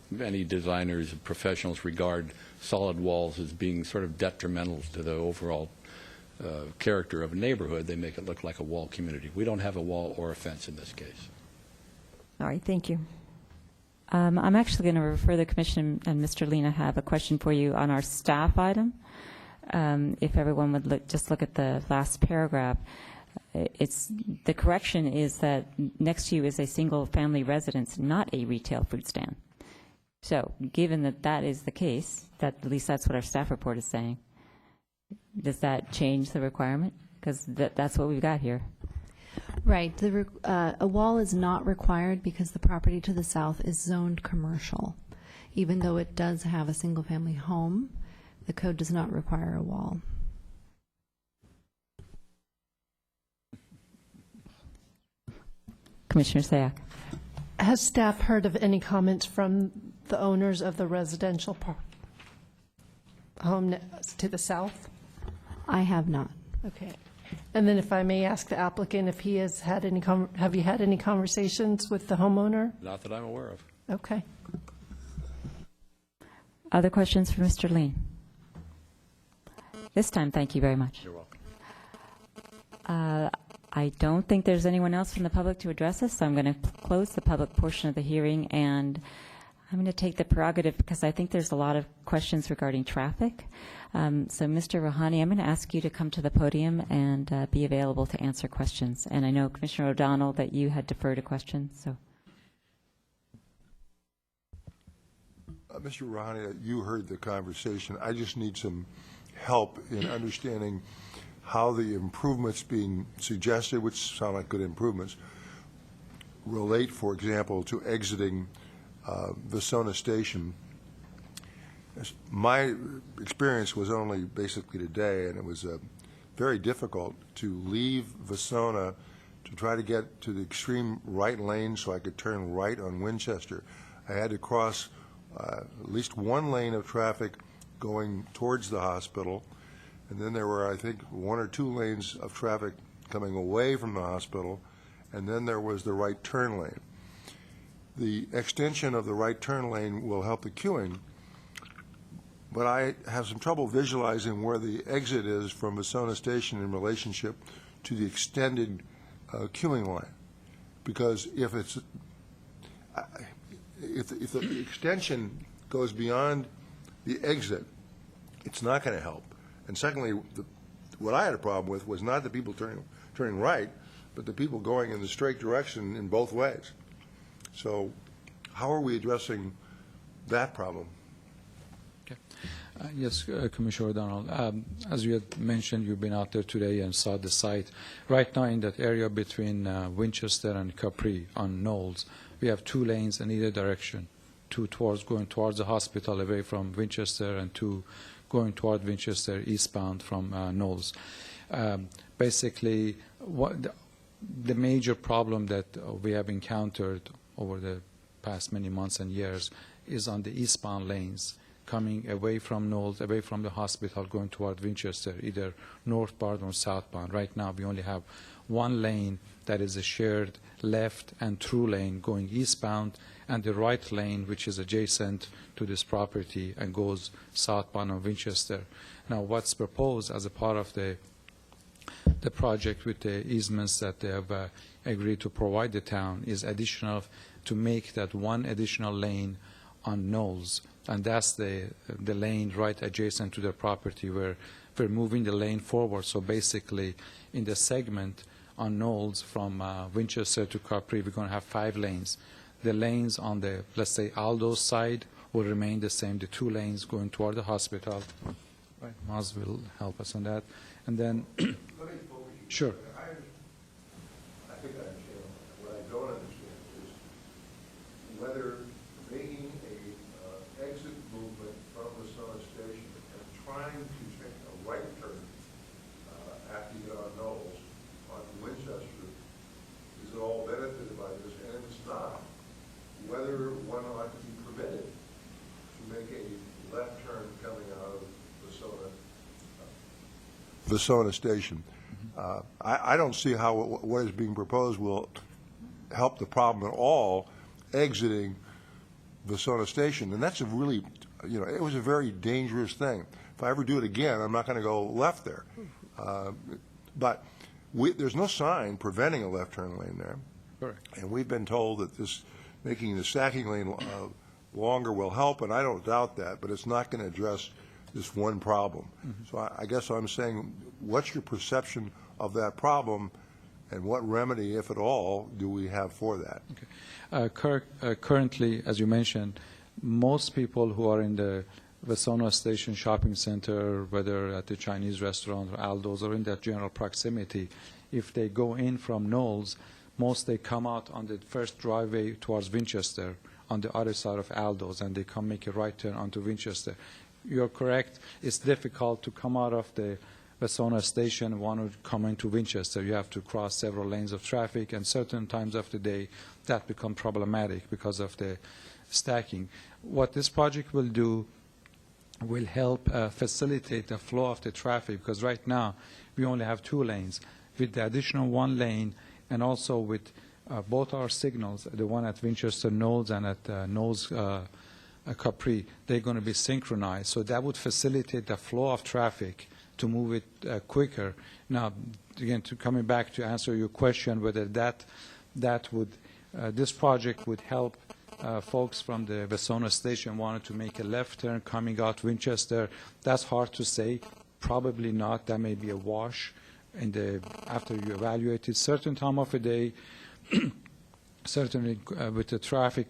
many designers and professionals regard solid walls as being sort of detrimental to the overall character of a neighborhood. They make it look like a wall community. We don't have a wall or a fence in this case. All right, thank you. I'm actually going to refer the commission, and Mr. Lean, I have a question for you on our staff item. If everyone would just look at the last paragraph. The correction is that next to you is a single-family residence, not a retail fruit stand. So given that that is the case, at least that's what our staff report is saying, does that change the requirement? Because that's what we've got here. Right. A wall is not required because the property to the south is zoned commercial. Even though it does have a single-family home, the code does not require a wall. Commissioner Sayak. Has staff heard of any comments from the owners of the residential home to the south? I have not. Okay. And then if I may ask the applicant if he has had any, have you had any conversations with the homeowner? Not that I'm aware of. Okay. Other questions for Mr. Lean? This time, thank you very much. You're welcome. I don't think there's anyone else from the public to address us, so I'm going to close the public portion of the hearing, and I'm going to take the prerogative because I think there's a lot of questions regarding traffic. So, Mr. Rouhani, I'm going to ask you to come to the podium and be available to answer questions. And I know, Commissioner O'Donnell, that you had deferred a question. So, Mr. Rouhani, you heard the conversation. I just need some help in understanding how the improvements being suggested, which sound like good improvements, relate, for example, to exiting Vasona Station. My experience was only basically today, and it was very difficult to leave Vasona to try to get to the extreme right lane so I could turn right on Winchester. I had to cross at least one lane of traffic going towards the hospital, and then there were, I think, 1 or 2 lanes of traffic coming away from the hospital, and then there was the right turn lane. The extension of the right turn lane will help the queuing, but I have some trouble visualizing where the exit is from Vasona Station in relationship to the extended queuing line. Because if the extension goes beyond the exit, it's not going to help. And secondly, what I had a problem with was not the people turning right, but the people going in the straight direction in both ways. So how are we addressing that problem? Okay. Yes, Commissioner O'Donnell. As you had mentioned, you've been out there today and saw the site. Right now in that area between Winchester and Capri on Knowles, we have 2 lanes in either direction, 2 going towards the hospital away from Winchester and 2 going toward Winchester eastbound from Knowles. Basically, the major problem that we have encountered over the past many months and years is on the eastbound lanes, coming away from Knowles, away from the hospital, going toward Winchester, either northbound or southbound. Right now, we only have one lane that is a shared left and through lane going eastbound, and the right lane, which is adjacent to this property and goes southbound on Winchester. Now, what's proposed as a part of the project with the easements that they have agreed to provide the town is additional to make that one additional lane on Knowles, and that's the lane right adjacent to the property where we're moving the lane forward. So basically, in the segment on Knowles from Winchester to Capri, we're going to have 5 lanes. The lanes on the, let's say, Aldo's side will remain the same, the 2 lanes going toward the hospital. Right, Maz will help us on that. And then, sure. I think I understand. What I don't understand is whether making a exit movement from the Sona station and trying to take a right turn after you get on Knowles on Winchester is at all benefited by this, and if it's not, whether one ought to be permitted to make a left turn coming out of the Sona station. I don't see how what is being proposed will help the problem at all exiting the Sona station. And that's a really, it was a very dangerous thing. If I ever do it again, I'm not going to go left there. But there's no sign preventing a left turn lane there. Correct. And we've been told that making the stacking lane longer will help, and I don't doubt that, but it's not going to address this one problem. So I guess I'm saying, what's your perception of that problem, and what remedy, if at all, do we have for that? Okay. Currently, as you mentioned, most people who are in the Vasona Station shopping center, whether at the Chinese restaurant or Aldo's or in that general proximity, if they go in from Knowles, most they come out on the first driveway towards Winchester on the other side of Aldo's, and they come make a right turn onto Winchester. You're correct. It's difficult to come out of the Vasona station and want to come into Winchester. You have to cross several lanes of traffic, and certain times of the day that becomes problematic because of the stacking. What this project will do will help facilitate the flow of the traffic, because right now we only have 2 lanes. With the additional 1 lane, and also with both our signals, the one at Winchester Knowles and at Knowles Capri, they're going to be synchronized. So that would facilitate the flow of traffic to move it quicker. Now, again, coming back to answer your question, whether that would, this project would help folks from the Vasona station wanted to make a left turn coming out Winchester, that's hard to say. Probably not. That may be a wash after you evaluate it. Certain time of the day, certainly with the traffic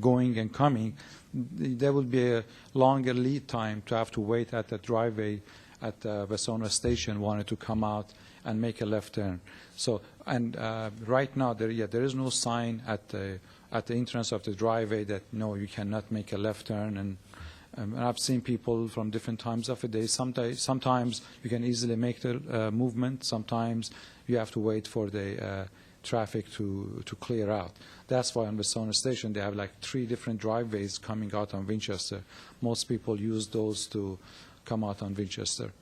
going and coming, there will be a longer lead time to have to wait at the driveway at the Vasona station wanted to come out and make a left turn. So, and right now, there is no sign at the entrance of the driveway that, no, you cannot make a left turn. And I've seen people from different times of the day. Sometimes you can easily make the movement. Sometimes you have to wait for the traffic to clear out. That's why on Vasona station they have like 3 different driveways coming out on Winchester. Most people use those to come out on Winchester.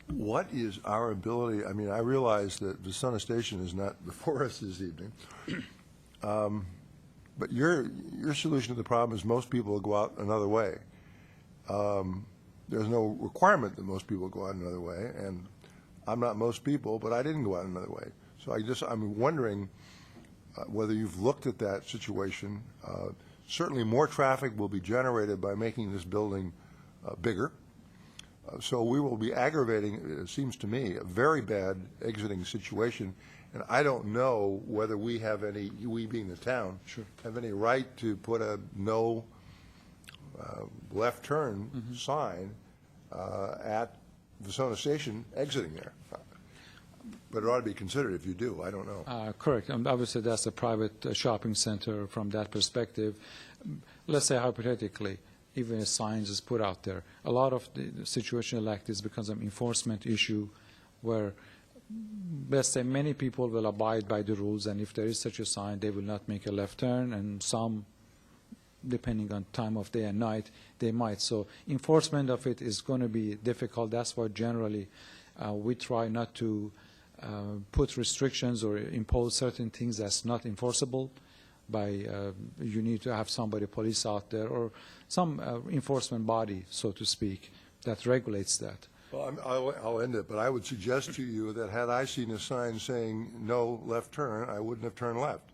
What is our ability? I mean, I realize that Vasona station is not before us this evening, but your solution to the problem is most people will go out another way. There's no requirement that most people go out another way, and I'm not most people, but I didn't go out another way. So I'm wondering whether you've looked at that situation. Certainly more traffic will be generated by making this building bigger. So we will be aggravating, it seems to me, a very bad exiting situation. And I don't know whether we have any, we being the town, have any right to put a no left turn sign at Vasona station exiting there. But it ought to be considered if you do. I don't know. Correct. Obviously, that's a private shopping center from that perspective. Let's say hypothetically, even a sign is put out there. A lot of the situation like this becomes an enforcement issue where, let's say, many people will abide by the rules, and if there is such a sign, they will not make a left turn, and some, depending on time of day and night, they might. So enforcement of it is going to be difficult. That's why generally we try not to put restrictions or impose certain things that's not enforceable by, you need to have somebody, police out there, or some enforcement body, so to speak, that regulates that. Well, I'll end it, but I would suggest to you that had I seen a sign saying no left turn, I wouldn't have turned left.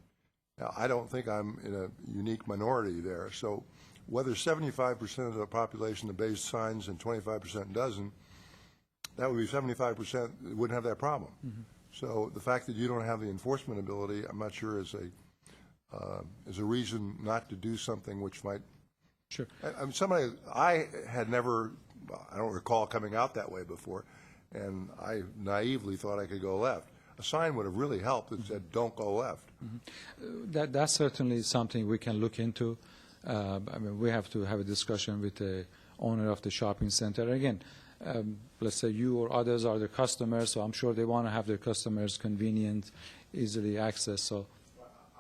Now, I don't think I'm in a unique minority there, so whether 75% of the population obeys signs and 25% doesn't, that would be 75% wouldn't have that problem. So the fact that you don't have the enforcement ability, I'm not sure is a reason not to do something which might. Sure. I had never, I don't recall coming out that way before, and I naively thought I could go left. A sign would have really helped that said, don't go left. That's certainly something we can look into. I mean, we have to have a discussion with the owner of the shopping center. Again, let's say you or others are the customers, so I'm sure they want to have their customers convenient, easily accessed. So,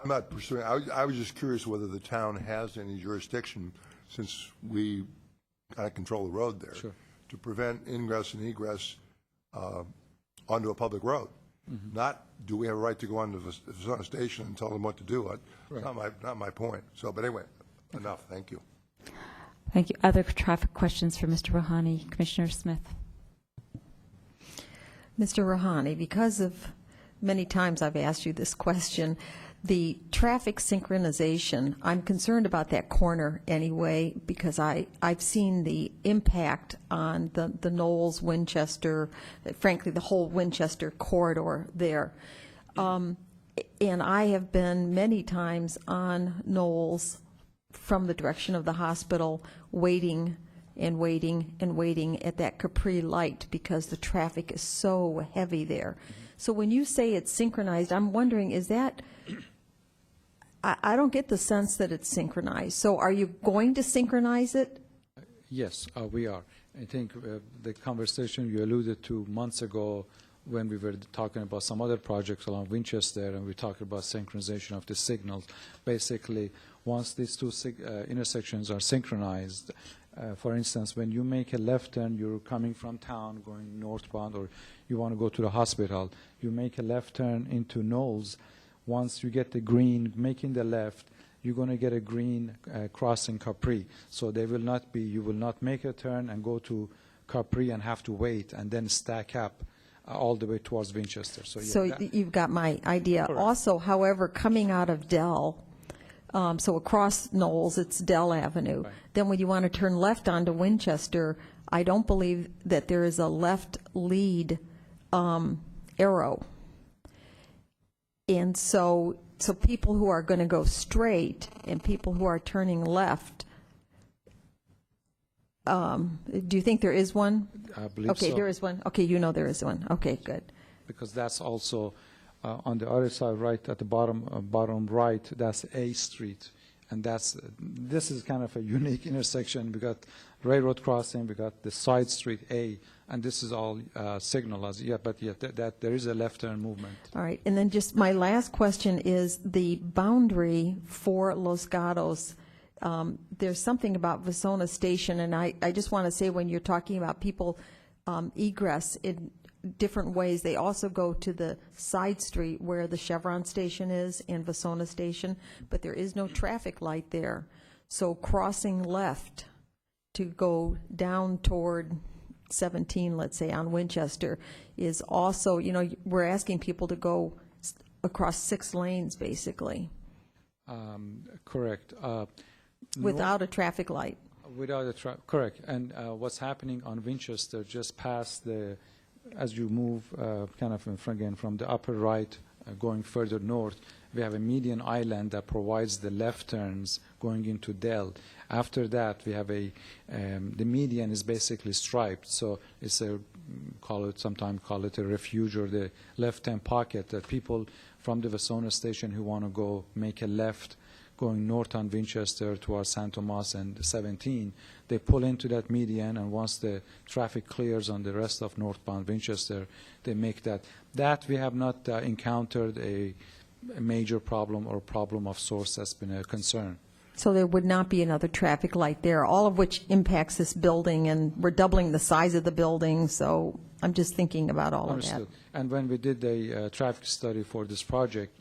I'm not pursuing. I was just curious whether the town has any jurisdiction, since we kind of control the road there, to prevent ingress and egress onto a public road. Not do we have a right to go onto the Vasona station and tell them what to do. Right. Not my point. So, but anyway, enough. Thank you. Thank you. Other traffic questions for Mr. Rouhani? Commissioner Smith. Mr. Rouhani, because of many times I've asked you this question, the traffic synchronization, I'm concerned about that corner anyway, because I've seen the impact on the Knowles, Winchester, frankly, the whole Winchester corridor there. And I have been many times on Knowles from the direction of the hospital, waiting and waiting and waiting at that Capri light because the traffic is so heavy there. So when you say it's synchronized, I'm wondering, is that, I don't get the sense that it's synchronized. So are you going to synchronize it? yes, we are. I think the conversation you alluded to months ago when we were talking about some other projects along Winchester, and we talked about synchronization of the signals. Basically, once these two intersections are synchronized, for instance, when you make a left turn, you're coming from town going northbound, or you want to go to the hospital, you make a left turn into Knowles. Once you get the green, making the left, you're going to get a green crossing Capri. So they will not be, you will not make a turn and go to Capri and have to wait and then stack up all the way towards Winchester. So, yeah, you've got my idea. Correct. Also, however, coming out of Dell, so across Knowles, it's Dell Avenue. Right. Then when you want to turn left onto Winchester, I don't believe that there is a left lead arrow. And so people who are going to go straight and people who are turning left, do you think there is one? I believe okay, so. there is one. Okay, you know there is one. Okay, good. Because that's also on the other side, right at the bottom right, that's A Street. And this is kind of a unique intersection. We got railroad crossing, we got the side street A, and this is all signalized. Yeah, but yeah, that there is a left turn movement. All right, and then just my last question is the boundary for Los Gatos. There's something about Vasona Station, and I just want to say, when you're talking about people egress in different ways, they also go to the side street where the Chevron station is and Vasona Station, but there is no traffic light there. So crossing left to go down toward 17, let's say, on Winchester is also, you know, we're asking people to go across 6 lanes, basically. Correct. Without a traffic light. Without a correct. And what's happening on Winchester, just past as you move kind of again from the upper right going further north, we have a median island that provides the left turns going into Dell. After that, we have the median is basically striped, so it's sometimes call it a refuge or the left-hand pocket that people from the Vasona station who want to go make a left going north on Winchester towards San Tomas and 17, they pull into that median, and once the traffic clears on the rest of northbound Winchester, they make that. That we have not encountered a major problem or problem of source that's been a concern. So there would not be another traffic light there, all of which impacts this building, and we're doubling the size of the building, so I'm just thinking about all of that. Understood. And when we did a traffic study for this project,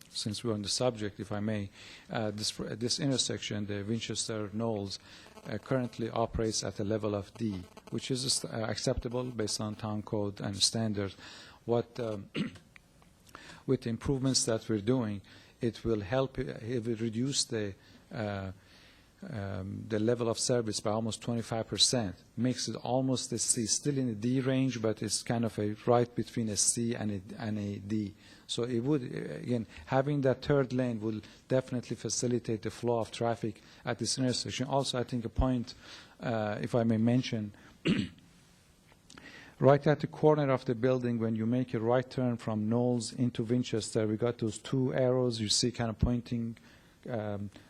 since we're on the subject, if I may, this intersection, the Winchester Knowles, currently operates at a level of D, which is acceptable based on town code and standards. What with the improvements that we're doing, it will help. It will reduce the level of service by almost 25%. Makes it almost a C, still in the D range, but it's kind of a right between a C and a D. So it would, again, having that third lane will definitely facilitate the flow of traffic at this intersection. Also, I think a point, if I may mention, right at the corner of the building, when you make a right turn from Knowles into Winchester, we got those two arrows you see kind of pointing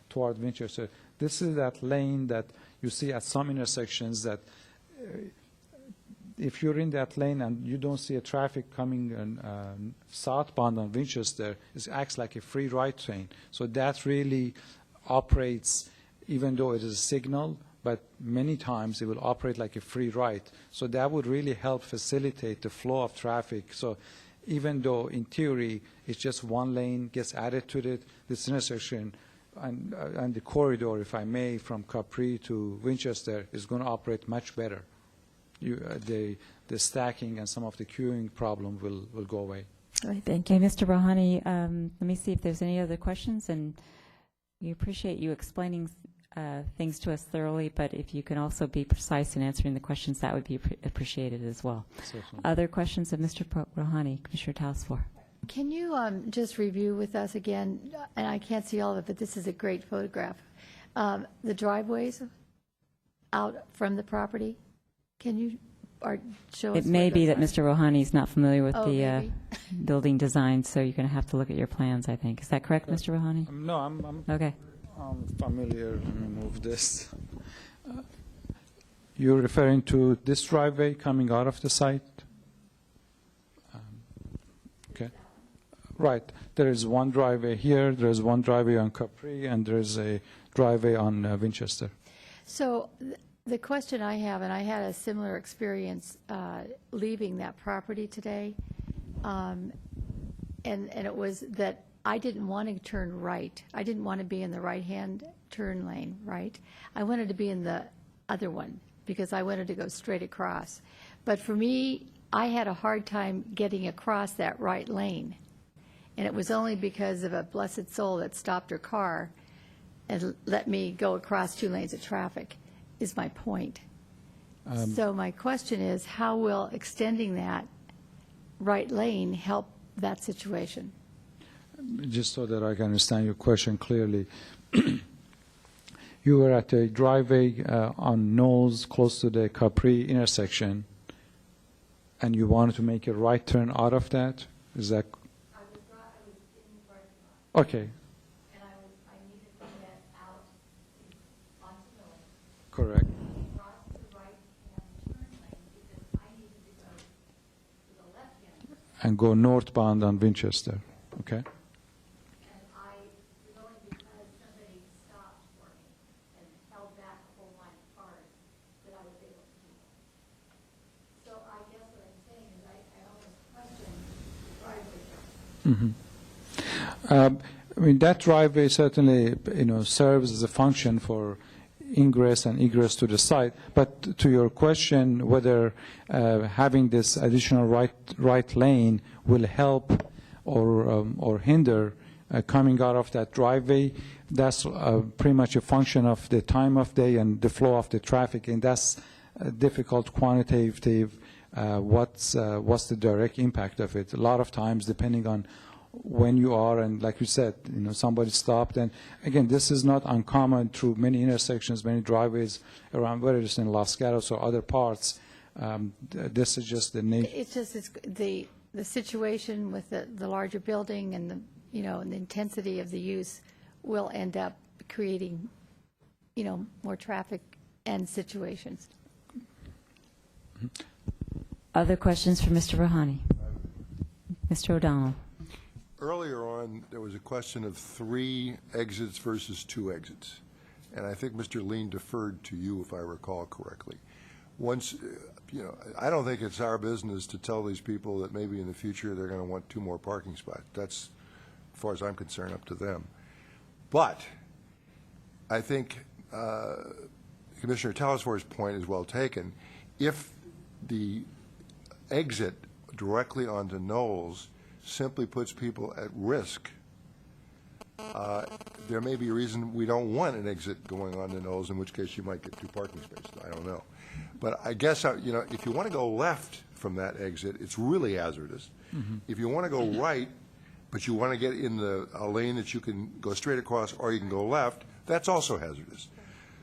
toward Winchester. This is that lane that you see at some intersections that if you're in that lane and you don't see a traffic coming southbound on Winchester, it acts like a free right lane. So that really operates, even though it is a signal, but many times it will operate like a free right. So that would really help facilitate the flow of traffic. So even though in theory it's just one lane gets added to it, this intersection and the corridor, if I may, from Capri to Winchester is going to operate much better. The stacking and some of the queuing problem will go away. All right, thank you. Okay, Mr. Rohani, let me see if there's any other questions, and we appreciate you explaining things to us thoroughly, but if you can also be precise in answering the questions, that would be appreciated as well. Certainly. Other questions of Mr. Rohani, Commissioner Talsfor? Can you just review with us again, and I can't see all of it, but this is a great photograph, the driveways out from the property? Can you show us? It may what be those that are? Mr. Rohani is not familiar with Oh, the maybe. building design, so you're going to have to look at your plans, I think. Is that correct, Mr. Rohani? No, I'm Okay. familiar. Let me move this. You're referring to this driveway coming out of the site? Okay. Right. There is one driveway here, there is one driveway on Capri, and there is a driveway on Winchester. So the question I have, and I had a similar experience leaving that property today, and it was that I didn't want to turn right. I didn't want to be in the right-hand turn lane, right? I wanted to be in the other one because I wanted to go straight across. But for me, I had a hard time getting across that right lane. And it was only because of a blessed soul that stopped her car and let me go across 2 lanes of traffic, is my point. So my question is, how will extending that right lane help that situation? Just so that I can understand your question clearly, you were at a driveway on Knowles close to the Capri intersection, and you wanted to make a right turn out of that? Is that? I was in the parking lot. Okay, And I needed to get out onto Knowles, correct. cross the right-hand turn lane because I needed to go to the left-hand turn. And go northbound on Winchester, okay? And I, it was only because somebody stopped for me and held back a whole line of cars that I was able to do that. So I guess what I'm saying is I almost question the driveway there. I mean, that driveway certainly, serves as a function for ingress and egress to the site. But to your question, whether having this additional right lane will help or hinder coming out of that driveway, that's pretty much a function of the time of day and the flow of the traffic, and that's difficult quantitative. What's the direct impact of it? A lot of times, depending on when you are, and like you said, somebody stopped. And again, this is not uncommon through many intersections, many driveways around, whether it's in Los Gatos or other parts. This is just the nature. It's just the situation with the larger building and the and the intensity of the use will end up creating more traffic and situations. Other questions for Mr. Rohani? Mr. O'Donnell? Earlier on, there was a question of 3 exits versus 2 exits. and I think Mr. Lean deferred to you, if I recall correctly. Once, I don't think it's our business to tell these people that maybe in the future they're going to want 2 more parking spots. That's, as far as I'm concerned, up to them. But I think Commissioner Telesfor's point is well taken. If the exit directly onto Knowles simply puts people at risk, there may be a reason we don't want an exit going on to Knowles, in which case you might get 2 parking spaces. I don't know. But I guess, if you want to go left from that exit, it's really hazardous. If you want to go right, but you want to get in a lane that you can go straight across or you can go left, that's also hazardous.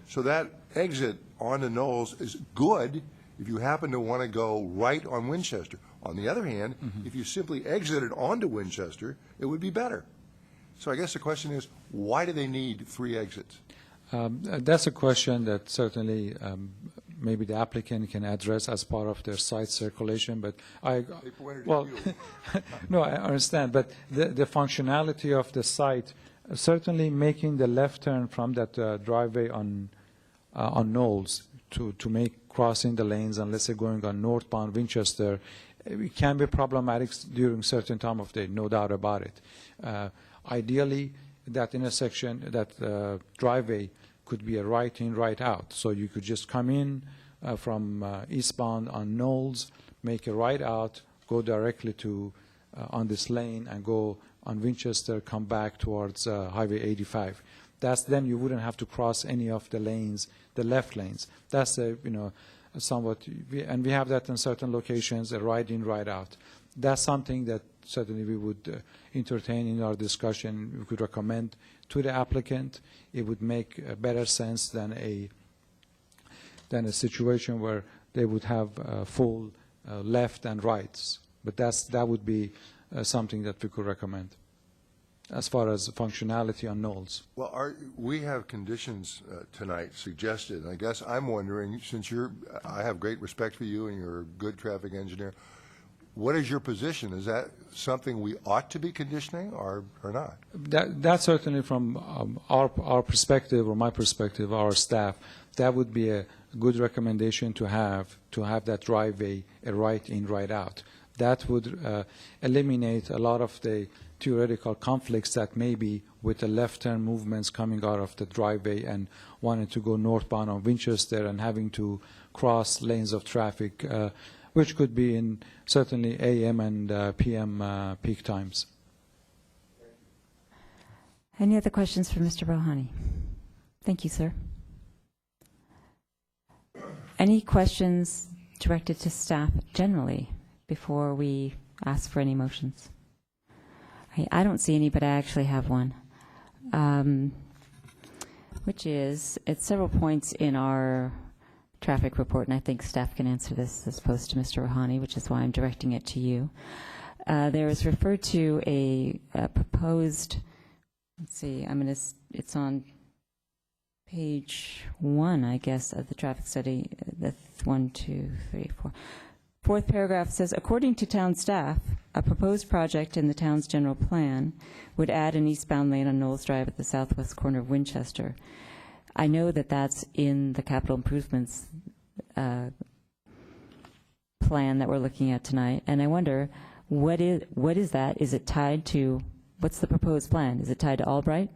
So that exit onto Knowles is good if you happen to want to go right on Winchester. On the other hand, if you simply exited onto Winchester, it would be better. So I guess the question is, why do they need 3 exits? That's a question that certainly maybe the applicant can address as part of their site circulation, but no, I understand, but the functionality of the site, certainly making the left turn from that driveway on Knowles to make crossing the lanes, and let's say going on northbound Winchester, it can be problematic during certain time of day, no doubt about it. Ideally, that intersection, that driveway could be a right in, right out. So you could just come in from eastbound on Knowles, make a right out, go directly to on this lane, and go on Winchester, come back towards Highway 85. Then you wouldn't have to cross any of the lanes, the left lanes. That's somewhat, and we have that in certain locations, a right in, right out. That's something that certainly we would entertain in our discussion. We could recommend to the applicant. It would make better sense than a situation where they would have full left and rights. But that would be something that we could recommend as far as functionality on Knowles. Well, we have conditions tonight suggested. And I guess I'm wondering, since I have great respect for you and you're a good traffic engineer, what is your position? Is that something we ought to be conditioning or not? That certainly from our perspective, or my perspective, our staff, that would be a good recommendation to have that driveway a right in, right out. That would eliminate a lot of the theoretical conflicts that may be with the left turn movements coming out of the driveway and wanting to go northbound on Winchester and having to cross lanes of traffic, which could be in certainly AM and PM peak times. Any other questions for Mr. Rouhani? Thank you, sir. Any questions directed to staff generally before we ask for any motions? I don't see any, but I actually have one, which is at several points in our traffic report, and I think staff can answer this as opposed to Mr. Rouhani, which is why I'm directing it to you. There is referred to a proposed, let's see, it's on page 1, I guess, of the traffic study. That's 1, 2, 3, 4. Fourth paragraph says, according to town staff, a proposed project in the town's general plan would add an eastbound lane on Knowles Drive at the southwest corner of Winchester. I know that that's in the capital improvements plan that we're looking at tonight, and I wonder, what is that? Is it tied to, what's the proposed plan? Is it tied to Albright?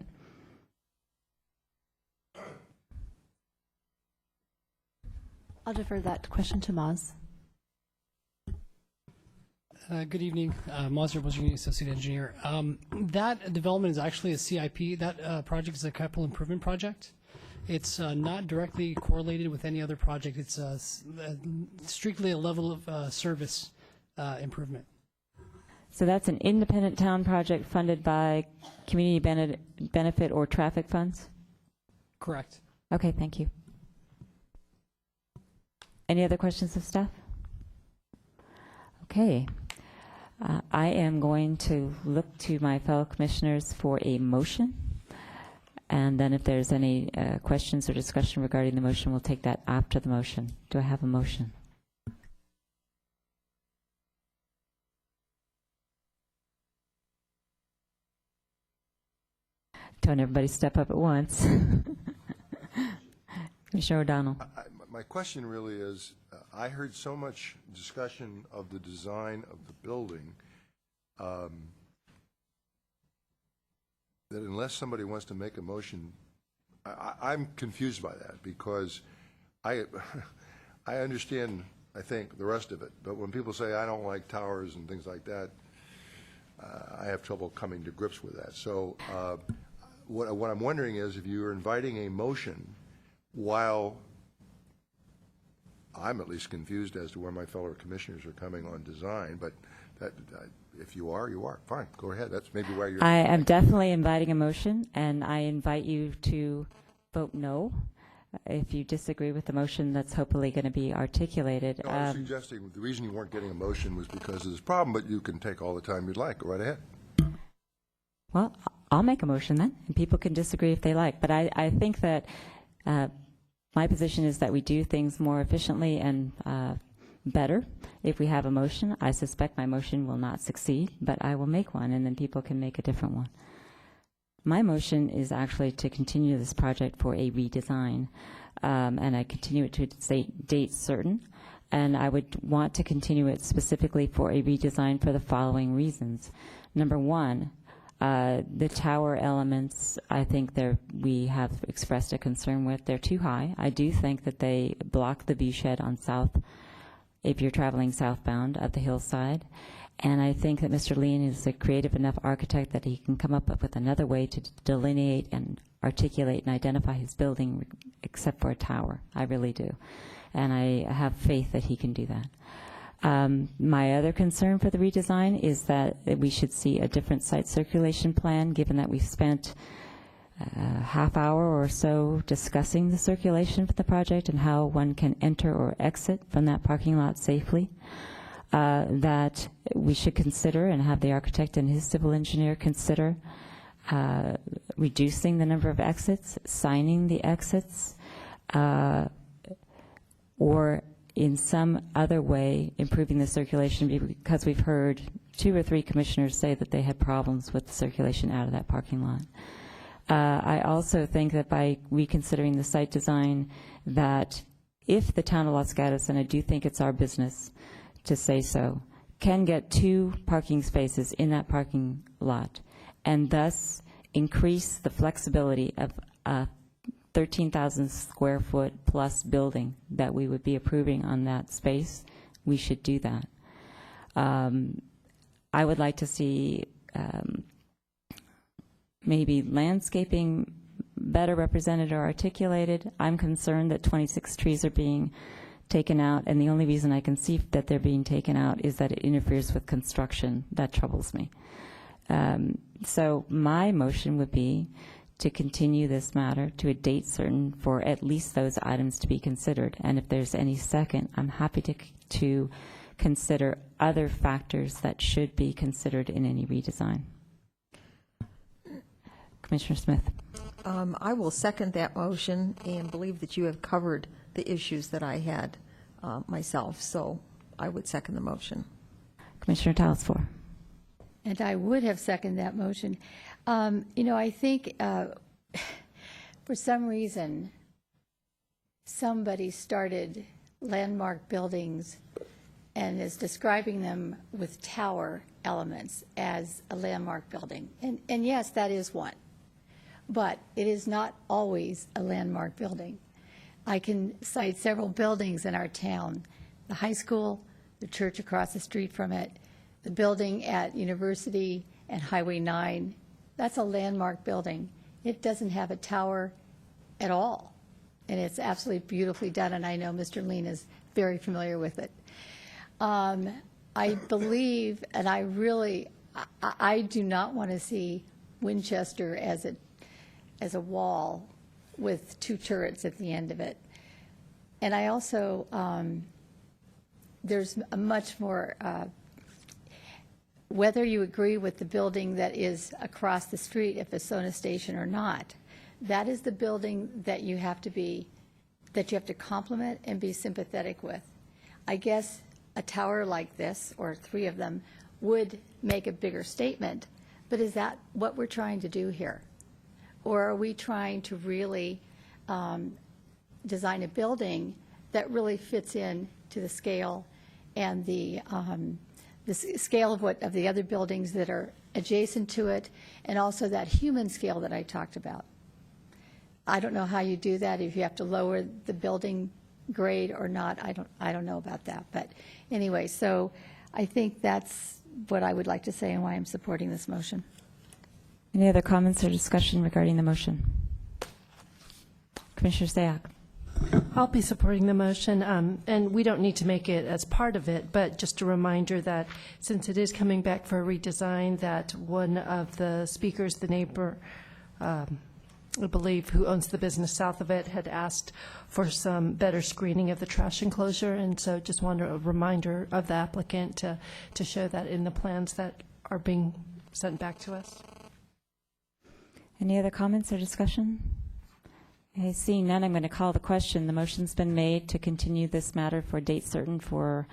I'll defer that question to Maz. Good evening, Maz Rebel, Associate Engineer. That development is actually a CIP. That project is a capital improvement project. It's not directly correlated with any other project. It's strictly a level of service improvement. So that's an independent town project funded by community benefit or traffic funds? Correct. Okay, thank you. Any other questions of staff? Okay. I am going to look to my fellow commissioners for a motion, and then if there's any questions or discussion regarding the motion, we'll take that after the motion. Do I have a motion? Don't everybody step up at once. Commissioner O'Donnell. My question really is, I heard so much discussion of the design of the building that unless somebody wants to make a motion, I'm confused by that, because I understand, I think, the rest of it, but when people say I don't like towers and things like that, I have trouble coming to grips with that. So what I'm wondering is if you're inviting a motion while I'm at least confused as to where my fellow commissioners are coming on design, but that, if you are, you are. Fine, go ahead. That's maybe why you're... I am definitely inviting a motion, and I invite you to vote no if you disagree with the motion that's hopefully going to be articulated. No, I was suggesting the reason you weren't getting a motion was because of this problem, but you can take all the time you'd like. Go right ahead. Well, I'll make a motion then, and people can disagree if they like. But I think that my position is that we do things more efficiently and better if we have a motion. I suspect my motion will not succeed, but I will make one, and then people can make a different one. My motion is actually to continue this project for a redesign, and I continue it to a date certain, and I would want to continue it specifically for a redesign for the following reasons. Number one, the tower elements, I think we have expressed a concern with. They're too high. I do think that they block the view shed on south, if you're traveling southbound of the hillside. And I think that Mr. Lean is a creative enough architect that he can come up with another way to delineate and articulate and identify his building except for a tower. I really do. And I have faith that he can do that. My other concern for the redesign is that we should see a different site circulation plan, given that we've spent a half hour or so discussing the circulation for the project and how one can enter or exit from that parking lot safely. That we should consider and have the architect and his civil engineer consider reducing the number of exits, signing the exits, or in some other way improving the circulation, because we've heard 2 or 3 commissioners say that they had problems with the circulation out of that parking lot. I also think that by reconsidering the site design, that if the town of Los Gatos, and I do think it's our business to say so, can get 2 parking spaces in that parking lot and thus increase the flexibility of a 13,000 square foot plus building that we would be approving on that space, we should do that. I would like to see maybe landscaping better represented or articulated. I'm concerned that 26 trees are being taken out, and the only reason I can see that they're being taken out is that it interferes with construction. That troubles me. So my motion would be to continue this matter to a date certain for at least those items to be considered. And if there's any second, I'm happy to consider other factors that should be considered in any redesign. Commissioner Smith. I will second that motion and believe that you have covered the issues that I had myself, so I would second the motion. Commissioner Talsfor. And I would have seconded that motion. I think for some reason, somebody started landmark buildings and is describing them with tower elements as a landmark building. And yes, that is one. But it is not always a landmark building. I can cite several buildings in our town, the high school, the church across the street from it, the building at University and Highway 9. That's a landmark building. It doesn't have a tower at all, and it's absolutely beautifully done, and I know Mr. Lean is very familiar with it. I believe, and I do not want to see Winchester as a wall with 2 turrets at the end of it. And I also, there's a much more, whether you agree with the building that is across the street at Vasona Station or not, that is the building that you have to compliment and be sympathetic with. I guess a tower like this, or 3 of them, would make a bigger statement, but is that what we're trying to do here? Or are we trying to really design a building that really fits in to the scale and the scale of the other buildings that are adjacent to it, and also that human scale that I talked about. I don't know how you do that, if you have to lower the building grade or not. I don't know about that. But anyway, so I think that's what I would like to say and why I'm supporting this motion. Any other comments or discussion regarding the motion? Commissioner Sayak. I'll be supporting the motion, and we don't need to make it as part of it, but just a reminder that since it is coming back for a redesign, that one of the speakers, the neighbor, I believe, who owns the business south of it, had asked for some better screening of the trash enclosure, and so just want a reminder of the applicant to show that in the plans that are being sent back to us. Any other comments or discussion? Okay, seeing none, I'm going to call the question. The motion's been made to continue this matter for a date certain for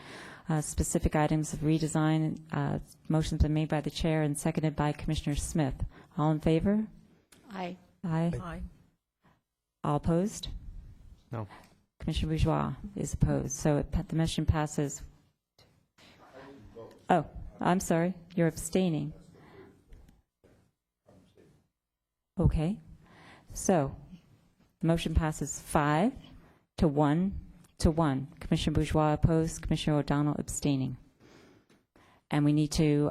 specific items of redesign. Motion's been made by the chair and seconded by Commissioner Smith. All in favor? Aye. Aye. Aye. All opposed? No. Commissioner Bourgeois is opposed. So the motion passes. Oh, I'm sorry. You're abstaining. Okay. So the motion passes 5 to 1 to 1. Commissioner Bourgeois opposed, Commissioner O'Donnell abstaining. And we need to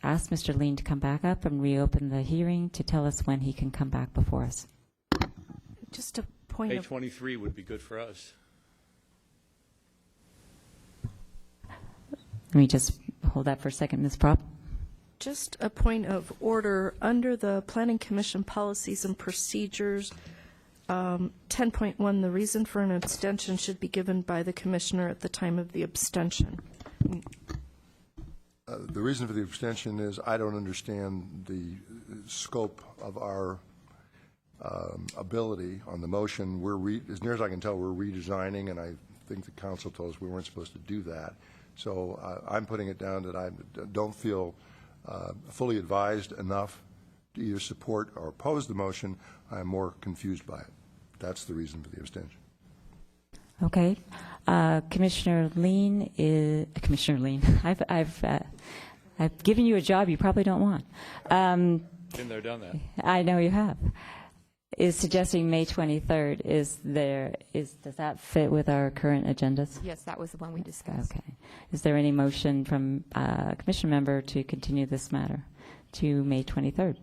ask Mr. Lean to come back up and reopen the hearing to tell us when he can come back before us. Just a point May of 23 would be good for us. Let me just hold that for a second, Ms. Propp. Just a point of order. Under the Planning Commission policies and procedures, 10.1, the reason for an abstention should be given by the commissioner at the time of the abstention. The reason for the abstention is I don't understand the scope of our ability on the motion. As near as I can tell, we're redesigning, and I think the council told us we weren't supposed to do that. So I'm putting it down that I don't feel fully advised enough to either support or oppose the motion. I'm more confused by it. That's the reason for the abstention. Okay. Commissioner Lean is Commissioner Lean. I've given you a job you probably don't want. Been there, done that. I know you have. Is suggesting May 23rd. Does that fit with our current agendas? Yes, that was the one we discussed. Okay. Is there any motion from a commission member to continue this matter to May 23rd?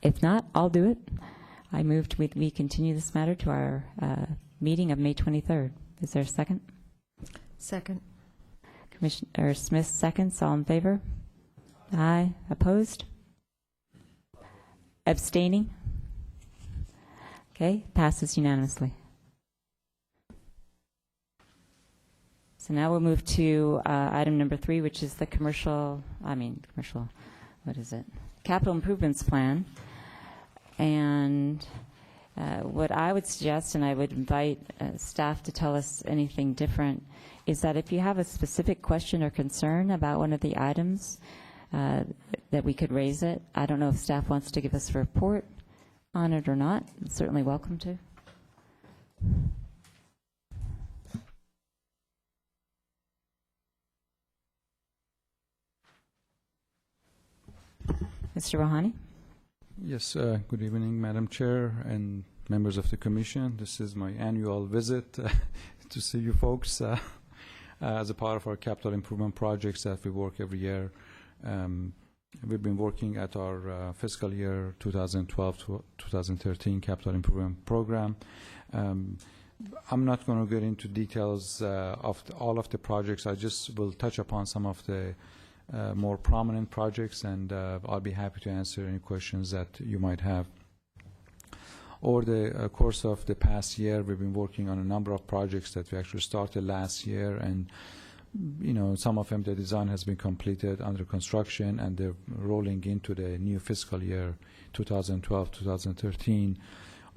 If not, I'll do it. I moved we continue this matter to our meeting of May 23rd. Is there a second? Second. Commissioner Smith seconds. All in favor? Aye. Opposed? Abstaining? Okay. Passes unanimously. So now we'll move to item number 3, which is the capital improvements plan. And what I would suggest, and I would invite staff to tell us anything different, is that if you have a specific question or concern about one of the items, that we could raise it. I don't know if staff wants to give us a report on it or not. It's certainly welcome to. Mr. Rouhani? Yes, good evening, Madam Chair and members of the Commission. This is my annual visit to see you folks as a part of our capital improvement projects that we work every year. We've been working at our fiscal year 2012 to 2013 capital improvement program. I'm not going to get into details of all of the projects. I just will touch upon some of the more prominent projects, and I'll be happy to answer any questions that you might have. Over the course of the past year, we've been working on a number of projects that we actually started last year, and some of them, the design has been completed, under construction, and they're rolling into the new fiscal year 2012-2013.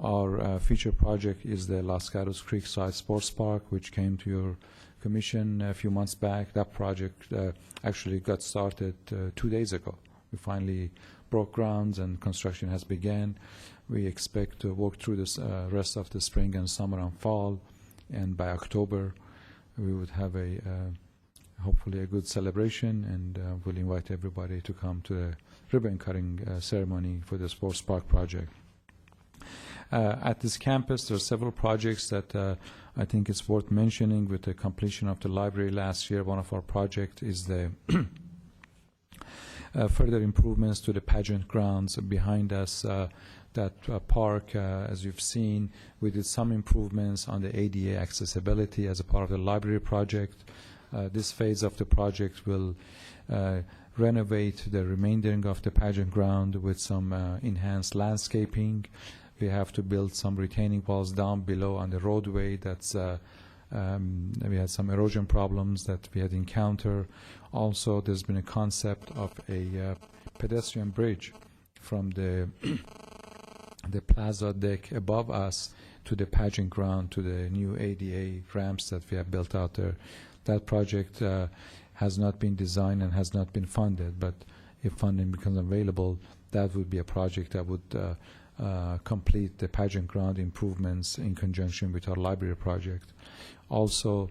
Our feature project is the Los Gatos Creekside Sports Park, which came to your Commission a few months back. That project actually got started 2 days ago. We finally broke grounds and construction has begun. We expect to work through this rest of the spring and summer and fall, and by October we would have hopefully a good celebration, and we'll invite everybody to come to the ribbon cutting ceremony for the sports park project. At this campus, there are several projects that I think it's worth mentioning. With the completion of the library last year, one of our projects is the further improvements to the pageant grounds behind us. That park, as you've seen, we did some improvements on the ADA accessibility as a part of the library project. This phase of the project will renovate the remaining of the pageant ground with some enhanced landscaping. We have to build some retaining walls down below on the roadway. We had some erosion problems that we had encountered. Also, there's been a concept of a pedestrian bridge from the plaza deck above us to the pageant ground, to the new ADA ramps that we have built out there. That project has not been designed and has not been funded, but if funding becomes available, that would be a project that would complete the pageant ground improvements in conjunction with our library project. Also,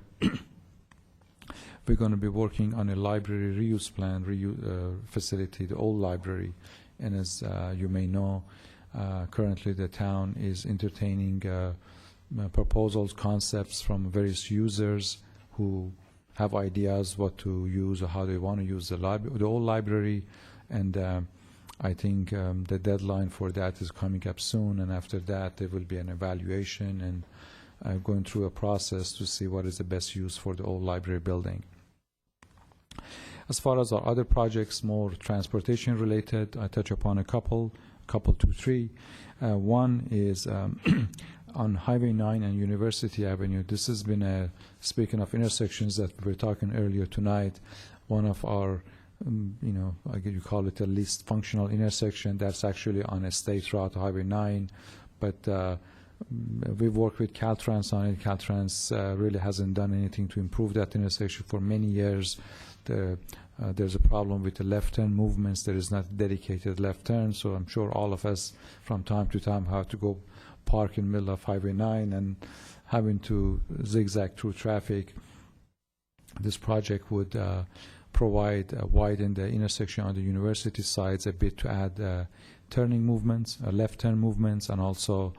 we're going to be working on a library reuse plan facility, the old library. And as you may know, currently the town is entertaining proposals, concepts from various users who have ideas what to use or how they want to use the old library. And I think the deadline for that is coming up soon, and after that there will be an evaluation and going through a process to see what is the best use for the old library building. As far as our other projects, more transportation related, I touch upon a couple 2, 3. One is on Highway 9 and University Avenue. This has been speaking of intersections that we were talking earlier tonight, one of our I guess you call it a least functional intersection. That's actually on a state route, Highway 9, but we've worked with Caltrans on it. Caltrans really hasn't done anything to improve that intersection for many years. There's a problem with the left turn movements. There is not a dedicated left turn, so I'm sure all of us from time to time have to go park in the middle of Highway 9 and having to zigzag through traffic. This project would widen the intersection on the university sides a bit to add turning movements, left turn movements, and also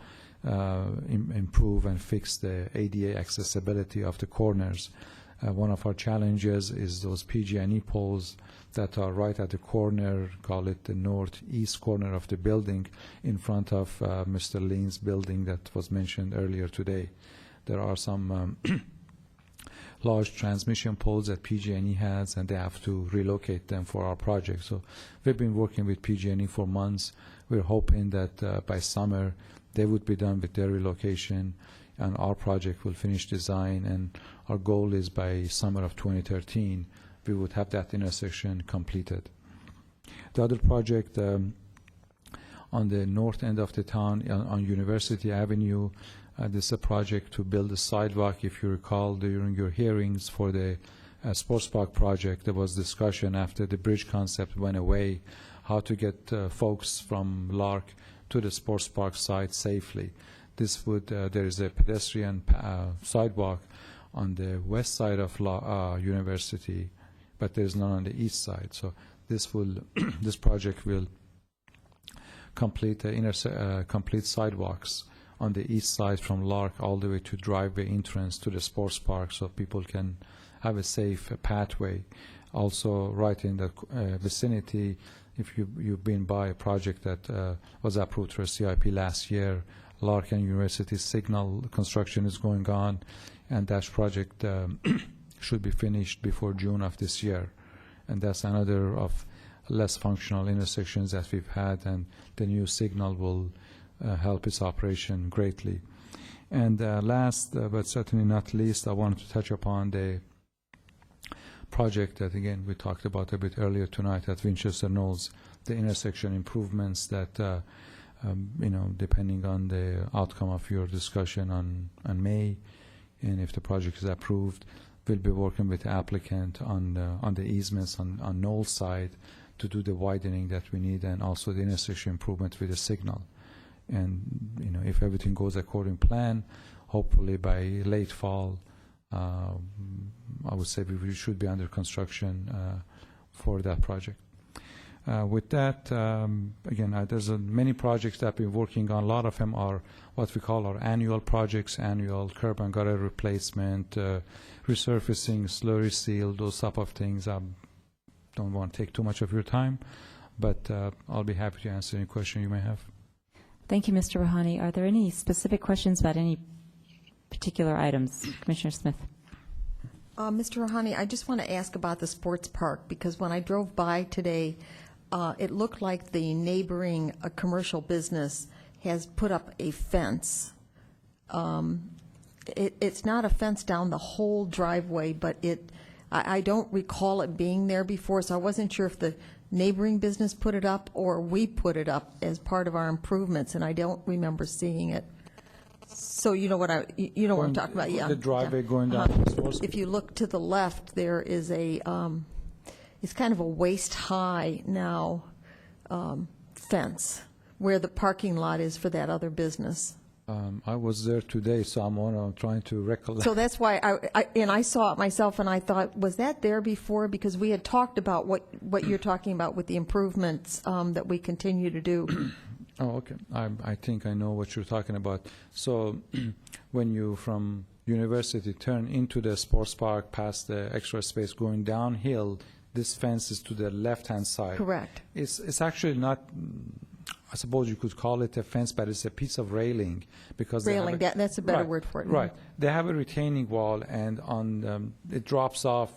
improve and fix the ADA accessibility of the corners. One of our challenges is those PG&E poles that are right at the corner, call it the northeast corner of the building, in front of Mr. Lean's building that was mentioned earlier today. There are some large transmission poles that PG&E has, and they have to relocate them for our project. So we've been working with PG&E for months. We're hoping that by summer they would be done with their relocation, and our project will finish design, and our goal is by summer of 2013 we would have that intersection completed. The other project on the north end of the town on University Avenue, this is a project to build a sidewalk. If you recall, during your hearings for the sports park project, there was discussion after the bridge concept went away, how to get folks from Lark to the sports park site safely. This would, there is a pedestrian sidewalk on the west side of University, but there is none on the east side. So this will, this project will complete complete sidewalks on the east side from Lark all the way to driveway entrance to the sports park, so people can have a safe pathway. Also, right in the vicinity, if you've been by a project that was approved for a CIP last year, Lark and University signal construction is going on, and that project should be finished before June of this year. And that's another of less functional intersections that we've had, and the new signal will help its operation greatly. And last, but certainly not least, I wanted to touch upon the project that, again, we talked about a bit earlier tonight at Winchester Knolls, the intersection improvements that, depending on the outcome of your discussion on May, and if the project is approved, we'll be working with the applicant on the easements on Knolls side to do the widening that we need and also the intersection improvement with the signal. And, if everything goes according to plan, hopefully by late fall, I would say we should be under construction for that project. With that, again, there's many projects that we're working on. A lot of them are what we call our annual projects, annual curb and gutter replacement, resurfacing, slurry seal, those type of things. I don't want to take too much of your time, but I'll be happy to answer any question you may have. Thank you, Mr. Rouhani. Are there any specific questions about any particular items? Commissioner Smith. Mr. Rouhani, I just want to ask about the sports park, because when I drove by today, it looked like the neighboring commercial business has put up a fence. It's not a fence down the whole driveway, but I don't recall it being there before, so I wasn't sure if the neighboring business put it up or we put it up as part of our improvements, and I don't remember seeing it. So you know what I'm talking about, yeah. The driveway going down the stores. If you look to the left, there is it's kind of a waist-high now fence where the parking lot is for that other business. I was there today, so I'm trying to recollect. So that's why I saw it myself, and I thought, was that there before? Because we had talked about what you're talking about with the improvements that we continue to do. Oh, okay. I think I know what you're talking about. So when you from university turn into the sports park past the extra space going downhill, this fence is to the left-hand side. Correct. It's actually not, I suppose you could call it a fence, but it's a piece of railing because railing, that's a better right, word for it. Right. They have a retaining wall, and on it drops off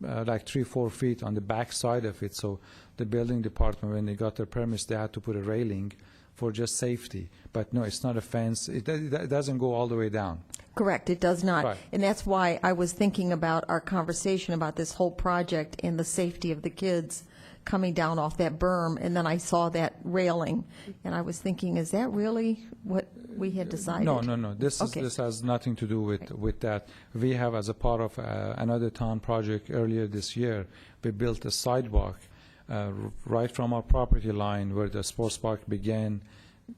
like 3-4 feet on the back side of it. So the building department, when they got their permits, they had to put a railing for just safety. But no, it's not a fence. It doesn't go all the way down. Correct, it does not. Right. And that's why I was thinking about our conversation about this whole project and the safety of the kids coming down off that berm, and then I saw that railing, and I was thinking, is that really what we had decided? No. This has nothing to do with that. We have, as a part of another town project earlier this year, we built a sidewalk right from our property line where the sports park began,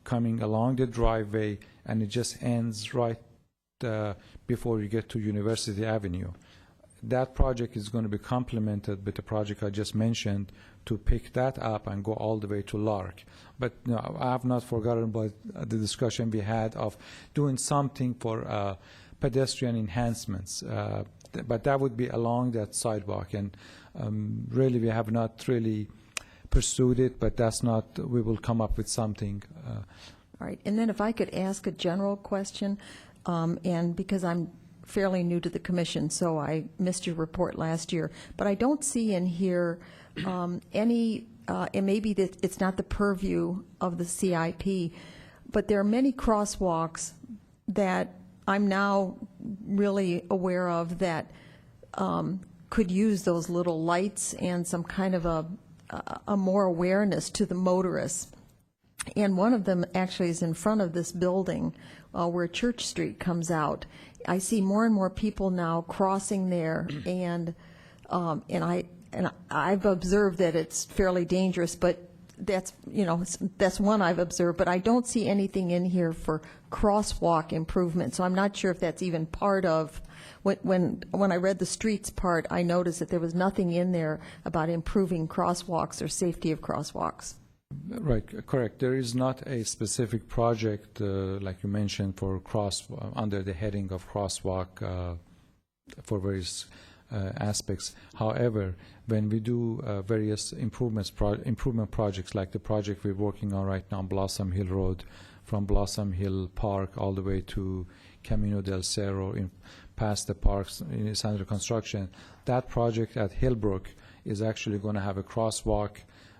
coming along the driveway, and it just ends right before you get to University Avenue. That project is going to be complemented with the project I just mentioned to pick that up and go all the way to Lark. But no, I have not forgotten about the discussion we had of doing something for pedestrian enhancements. But that would be along that sidewalk. And really, we have not really pursued it, but that's not, we will come up with something. All right. And then if I could ask a general question, and because I'm fairly new to the commission, so I missed your report last year, but I don't see in here any, and maybe that it's not the purview of the CIP, but there are many crosswalks that I'm now really aware of that could use those little lights and some kind of a more awareness to the motorists. And one of them actually is in front of this building where Church Street comes out. I see more and more people now crossing there, and I've observed that it's fairly dangerous, but that's one I've observed, but I don't see anything in here for crosswalk improvement, so I'm not sure if that's even part of, when I read the streets part, I noticed that there was nothing in there about improving crosswalks or safety of crosswalks. Right, correct. There is not a specific project, like you mentioned, for under the heading of crosswalk for various aspects. However, when we do various improvement projects, like the project we're working on right now on Blossom Hill Road, from Blossom Hill Park all the way to Camino del Cerro, past the parks, it's under construction. That project at Hillbrook is actually going to have a crosswalk,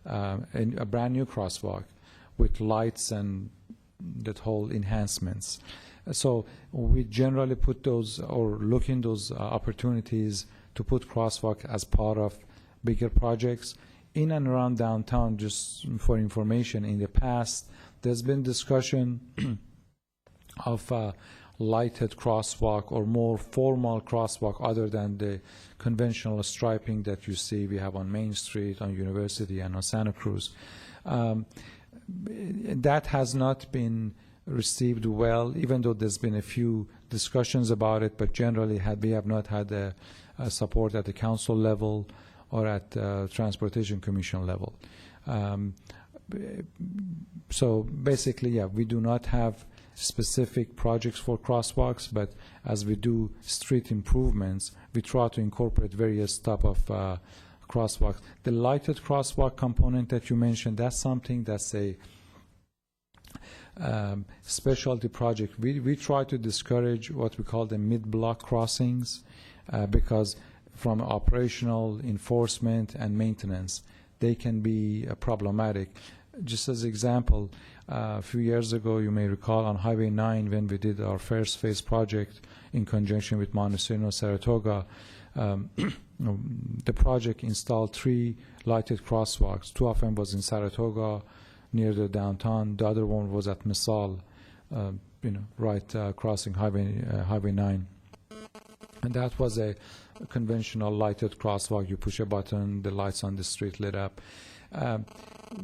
a brand new crosswalk with lights and that whole enhancements. So we generally put those or look in those opportunities to put crosswalk as part of bigger projects in and around downtown. Just for information, in the past there's been discussion of lighted crosswalk or more formal crosswalk other than the conventional striping that you see we have on Main Street, on University, and on Santa Cruz. That has not been received well, even though there's been a few discussions about it, but generally we have not had a support at the council level or at Transportation Commission level. So basically, yeah, we do not have specific projects for crosswalks, but as we do street improvements, we try to incorporate various type of crosswalks. The lighted crosswalk component that you mentioned, that's something that's a specialty project. We try to discourage what we call the mid-block crossings because from operational, enforcement, and maintenance, they can be problematic. Just as example, a few years ago, you may recall on Highway 9 when we did our first phase project in conjunction with Montesino Saratoga, the project installed 3 lighted crosswalks. 2 of them was in Saratoga near the downtown. The other one was at Misal, right crossing Highway 9. And that was a conventional lighted crosswalk. You push a button, the lights on the street lit up.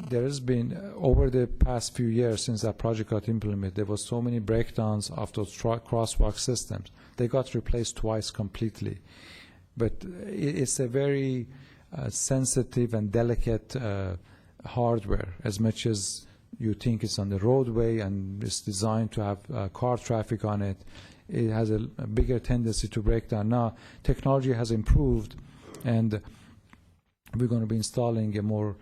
There has been, over the past few years since that project got implemented, there was so many breakdowns of those crosswalk systems. They got replaced twice completely. But it's a very sensitive and delicate hardware, as much as you think it's on the roadway and it's designed to have car traffic on it. It has a bigger tendency to break down. Now, technology has improved, and we're going to be installing a more,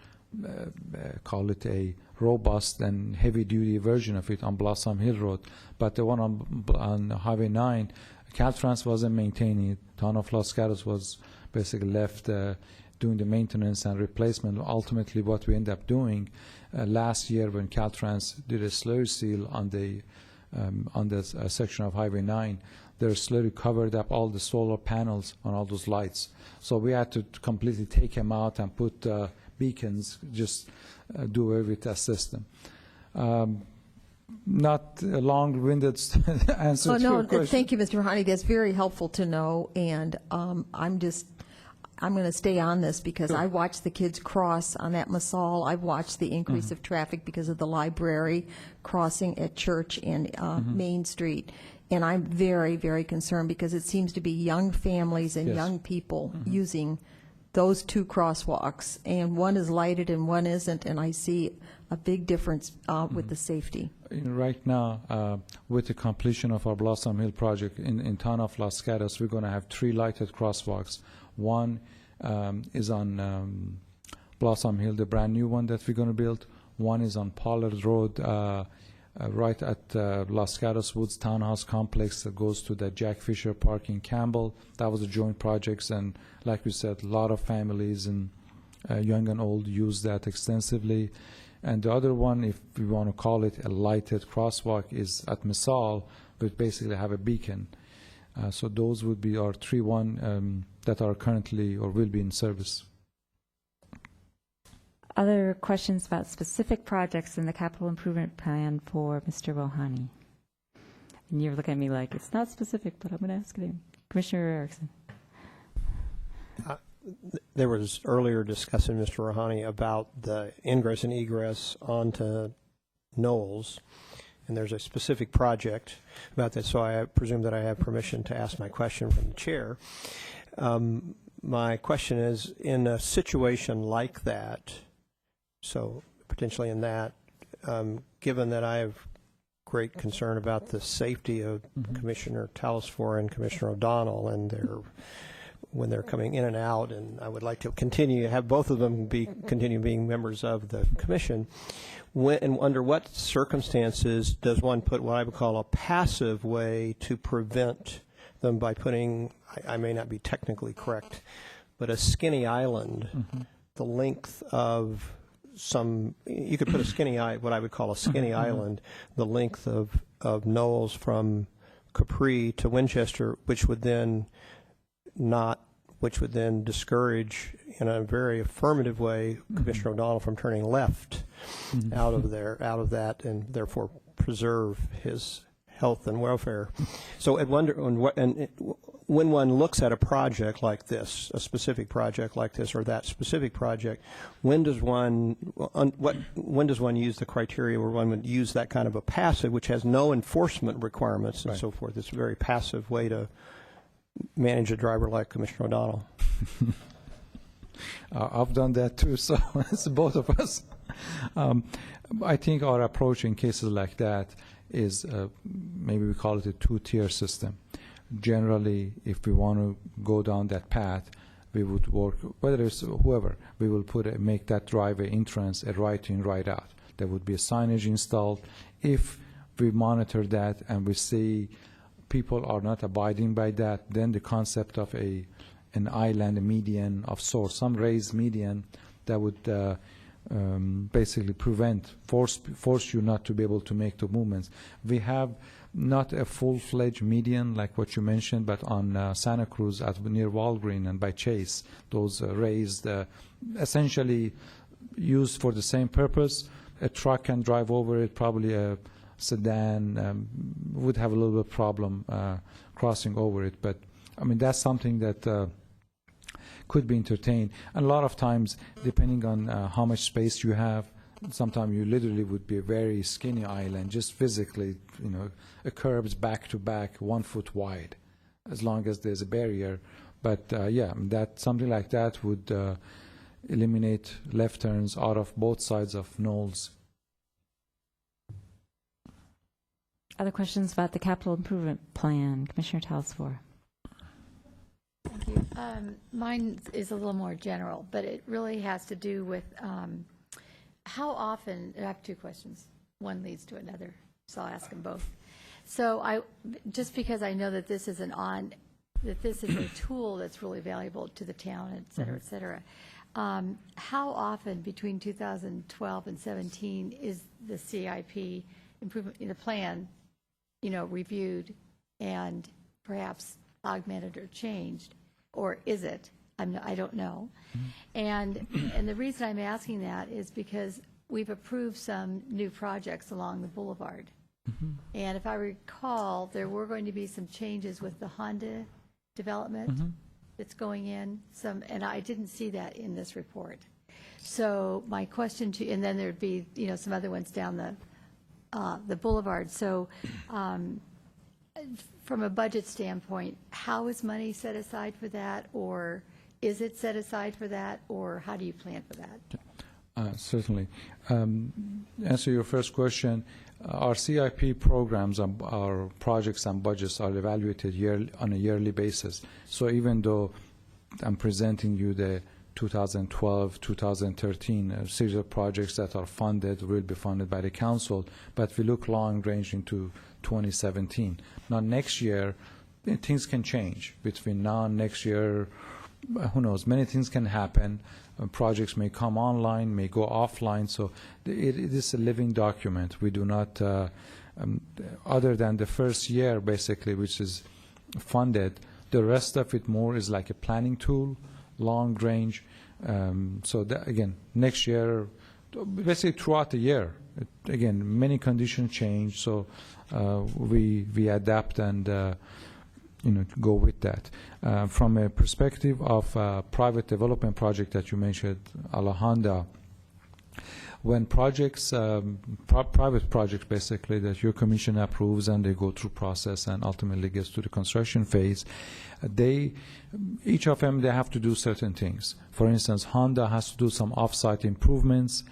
call it a robust and heavy-duty version of it on Blossom Hill Road. But the one on Highway 9, Caltrans wasn't maintaining it. Town of Los Gatos was basically left doing the maintenance and replacement. Ultimately, what we ended up doing last year when Caltrans did a slurry seal on the section of Highway 9, their slurry covered up all the solar panels on all those lights. So we had to completely take them out and put beacons, just do away with that system. Not a long-winded answer to your question. Thank you, Mr. Rouhani. That's very helpful to know, and I'm going to stay on this because I watched the kids cross on that Masal. I've watched the increase of traffic because of the library crossing at Church and Main Street. And I'm very, very concerned because it seems to be young families and young people using those 2 crosswalks. And one is lighted and one isn't, and I see a big difference with the safety. Right now, with the completion of our Blossom Hill project in town of Los Gatos, we're going to have 3 lighted crosswalks. One is on Blossom Hill, the brand new one that we're going to build. One is on Pollard Road, right at Los Gatos Woods Townhouse Complex that goes to the Jack Fisher Park in Campbell. That was a joint project, and like we said, a lot of families and young and old use that extensively. And the other one, if we want to call it a lighted crosswalk, is at Misal, but basically have a beacon. So those would be our 3 that are currently or will be in service. Other questions about specific projects in the capital improvement plan for Mr. Rouhani? And you're looking at me like, it's not specific, but I'm going to ask it. Commissioner Erickson. There was earlier discussion, Mr. Rouhani, about the ingress and egress onto Knowles, and there's a specific project about that, so I presume that I have permission to ask my question from the chair. My question is, in a situation like that, so potentially in that, given that I have great concern about the safety of Commissioner Telesfor and Commissioner O'Donnell and when they're coming in and out, and I would like to continue to have both of them continue being members of the commission. And under what circumstances does one put what I would call a passive way to prevent them by putting, I may not be technically correct, but a skinny island, the length of you could put a skinny, what I would call a skinny island, the length of Knowles from Capri to Winchester, which would then discourage in a very affirmative way Commissioner O'Donnell from turning left out of that, and therefore preserve his health and welfare. So when one looks at a project like this, a specific project like this, or that specific project, when does one use the criteria where one would use that kind of a passive, which has no enforcement requirements and so forth? It's a very passive way to manage a driver like Commissioner O'Donnell. I've done that too, so it's both of us. I think our approach in cases like that is maybe we call it a two-tier system. Generally, if we want to go down that path, we would work, whether it's whoever, we will make that driveway entrance a right in, right out. There would be a signage installed. If we monitor that and we see people are not abiding by that, then the concept of an island, a median of sorts, some raised median that would basically force you not to be able to make the movements. We have not a full-fledged median like what you mentioned, but on Santa Cruz near Walgreen and by Chase, those raised, essentially used for the same purpose. A truck can drive over it, probably a sedan would have a little bit of problem crossing over it. But I mean, that's something that could be entertained. And a lot of times, depending on how much space you have, sometimes you literally would be a very skinny island, just physically, a curbs back to back, 1 foot wide, as long as there's a barrier. But yeah, that something like that would eliminate left turns out of both sides of Knowles. Other questions about the capital improvement plan? Commissioner Talsfor. Thank you. Mine is a little more general, but it really has to do with how often. I have two questions. One leads to another, so I'll ask them both. So just because I know that this is a tool that's really valuable to the town, et cetera, et cetera. How often between 2012 and 17 is the CIP improvement in the plan, reviewed and perhaps augmented or changed, or is it? I don't know. And the reason I'm asking that is because we've approved some new projects along the boulevard. And if I recall, there were going to be some changes with the Honda development that's going in, and I didn't see that in this report. So my question to, and then there'd be, some other ones down the boulevard. So from a budget standpoint, how is money set aside for that, or is it set aside for that, or how do you plan for that? Certainly. Answer your first question. Our CIP programs, our projects and budgets are evaluated on a yearly basis. So even though I'm presenting you the 2012, 2013 series of projects that are funded, will be funded by the council, but we look long range into 2017. Now next year, things can change. Between now and next year, who knows, many things can happen. Projects may come online, may go offline, so it is a living document. We do not, other than the first year basically, which is funded, the rest of it more is like a planning tool, long range. So that, again, next year, basically throughout the year, again, many conditions change, so we adapt and go with that. From a perspective of private development project that you mentioned, Alejandra, when projects, private projects basically that your commission approves and they go through process and ultimately gets to the construction phase, each of them, they have to do certain things. For instance, Honda has to do some off-site improvements.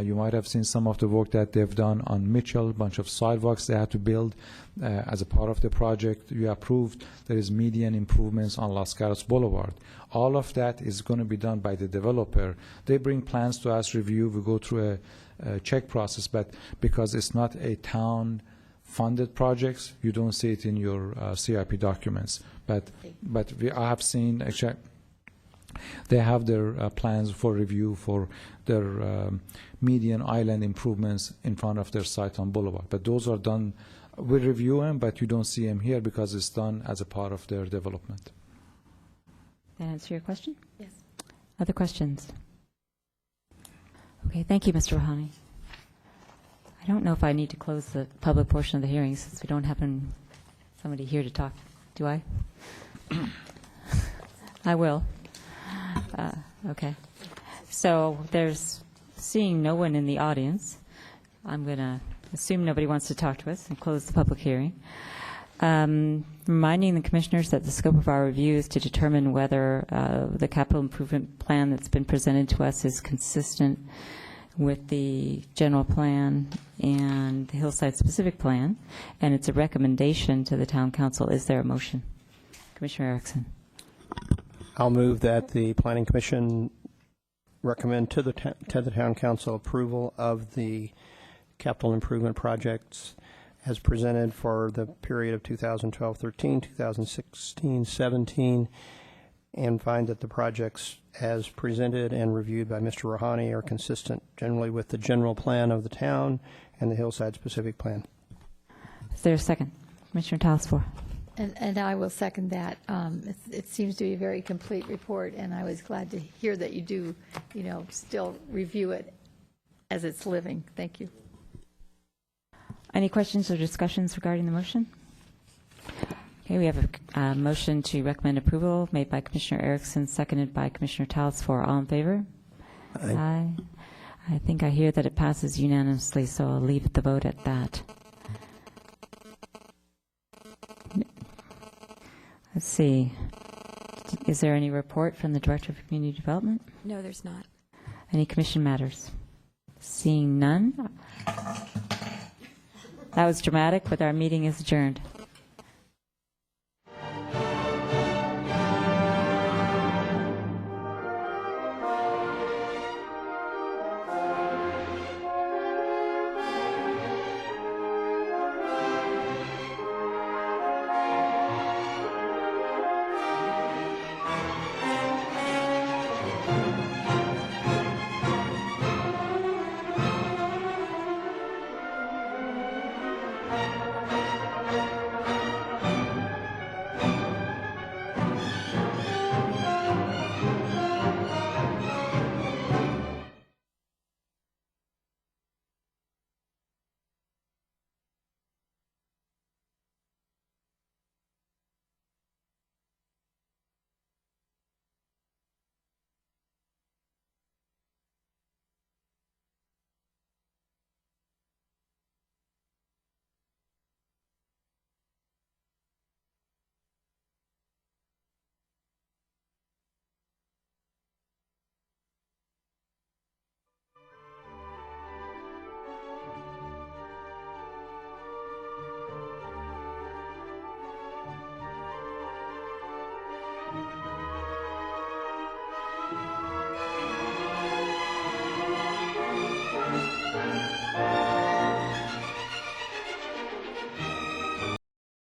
You might have seen some of the work that they've done on Mitchell, a bunch of sidewalks they had to build as a part of the project. You approved there is median improvements on Las Caras Boulevard. All of that is going to be done by the developer. They bring plans to us, review, we go through a check process, but because it's not a town-funded projects, you don't see it in your CIP documents. But I have seen, actually, they have their plans for review for their median island improvements in front of their site on Boulevard. But those are done, we review them, but you don't see them here because it's done as a part of their development. That answer your question? Yes. Other questions? Okay, thank you, Mr. Rouhani. don't know if I need to close the public portion of the hearing since we don't have somebody here to talk. Do I? I will. Okay. So there's seeing no one in the audience. I'm going to assume nobody wants to talk to us and close the public hearing. Reminding the commissioners that the scope of our review is to determine whether the capital improvement plan that's been presented to us is consistent with the general plan and the hillside specific plan, and it's a recommendation to the town council. Is there a motion? Commissioner Erickson. I'll move that the Planning Commission recommend to the town council approval of the capital improvement projects as presented for the period of 2012-13, 2016-17, and find that the projects as presented and reviewed by Mr. Rouhani are consistent generally with the general plan of the town and the hillside specific plan. Is there a second? Commissioner Talsfor. And I will second that. It seems to be a very complete report, and I was glad to hear that you do, still review it as it's living. Thank you. Any questions or discussions regarding the motion? Okay, we have a motion to recommend approval made by Commissioner Erickson, seconded by Commissioner Talsfor. All in favor? Aye. I think I hear that it passes unanimously, so I'll leave the vote at that. Let's see. Is there any report from the Director of Community Development? No, there's not. Any commission matters? Seeing none. That was dramatic, but our meeting is adjourned.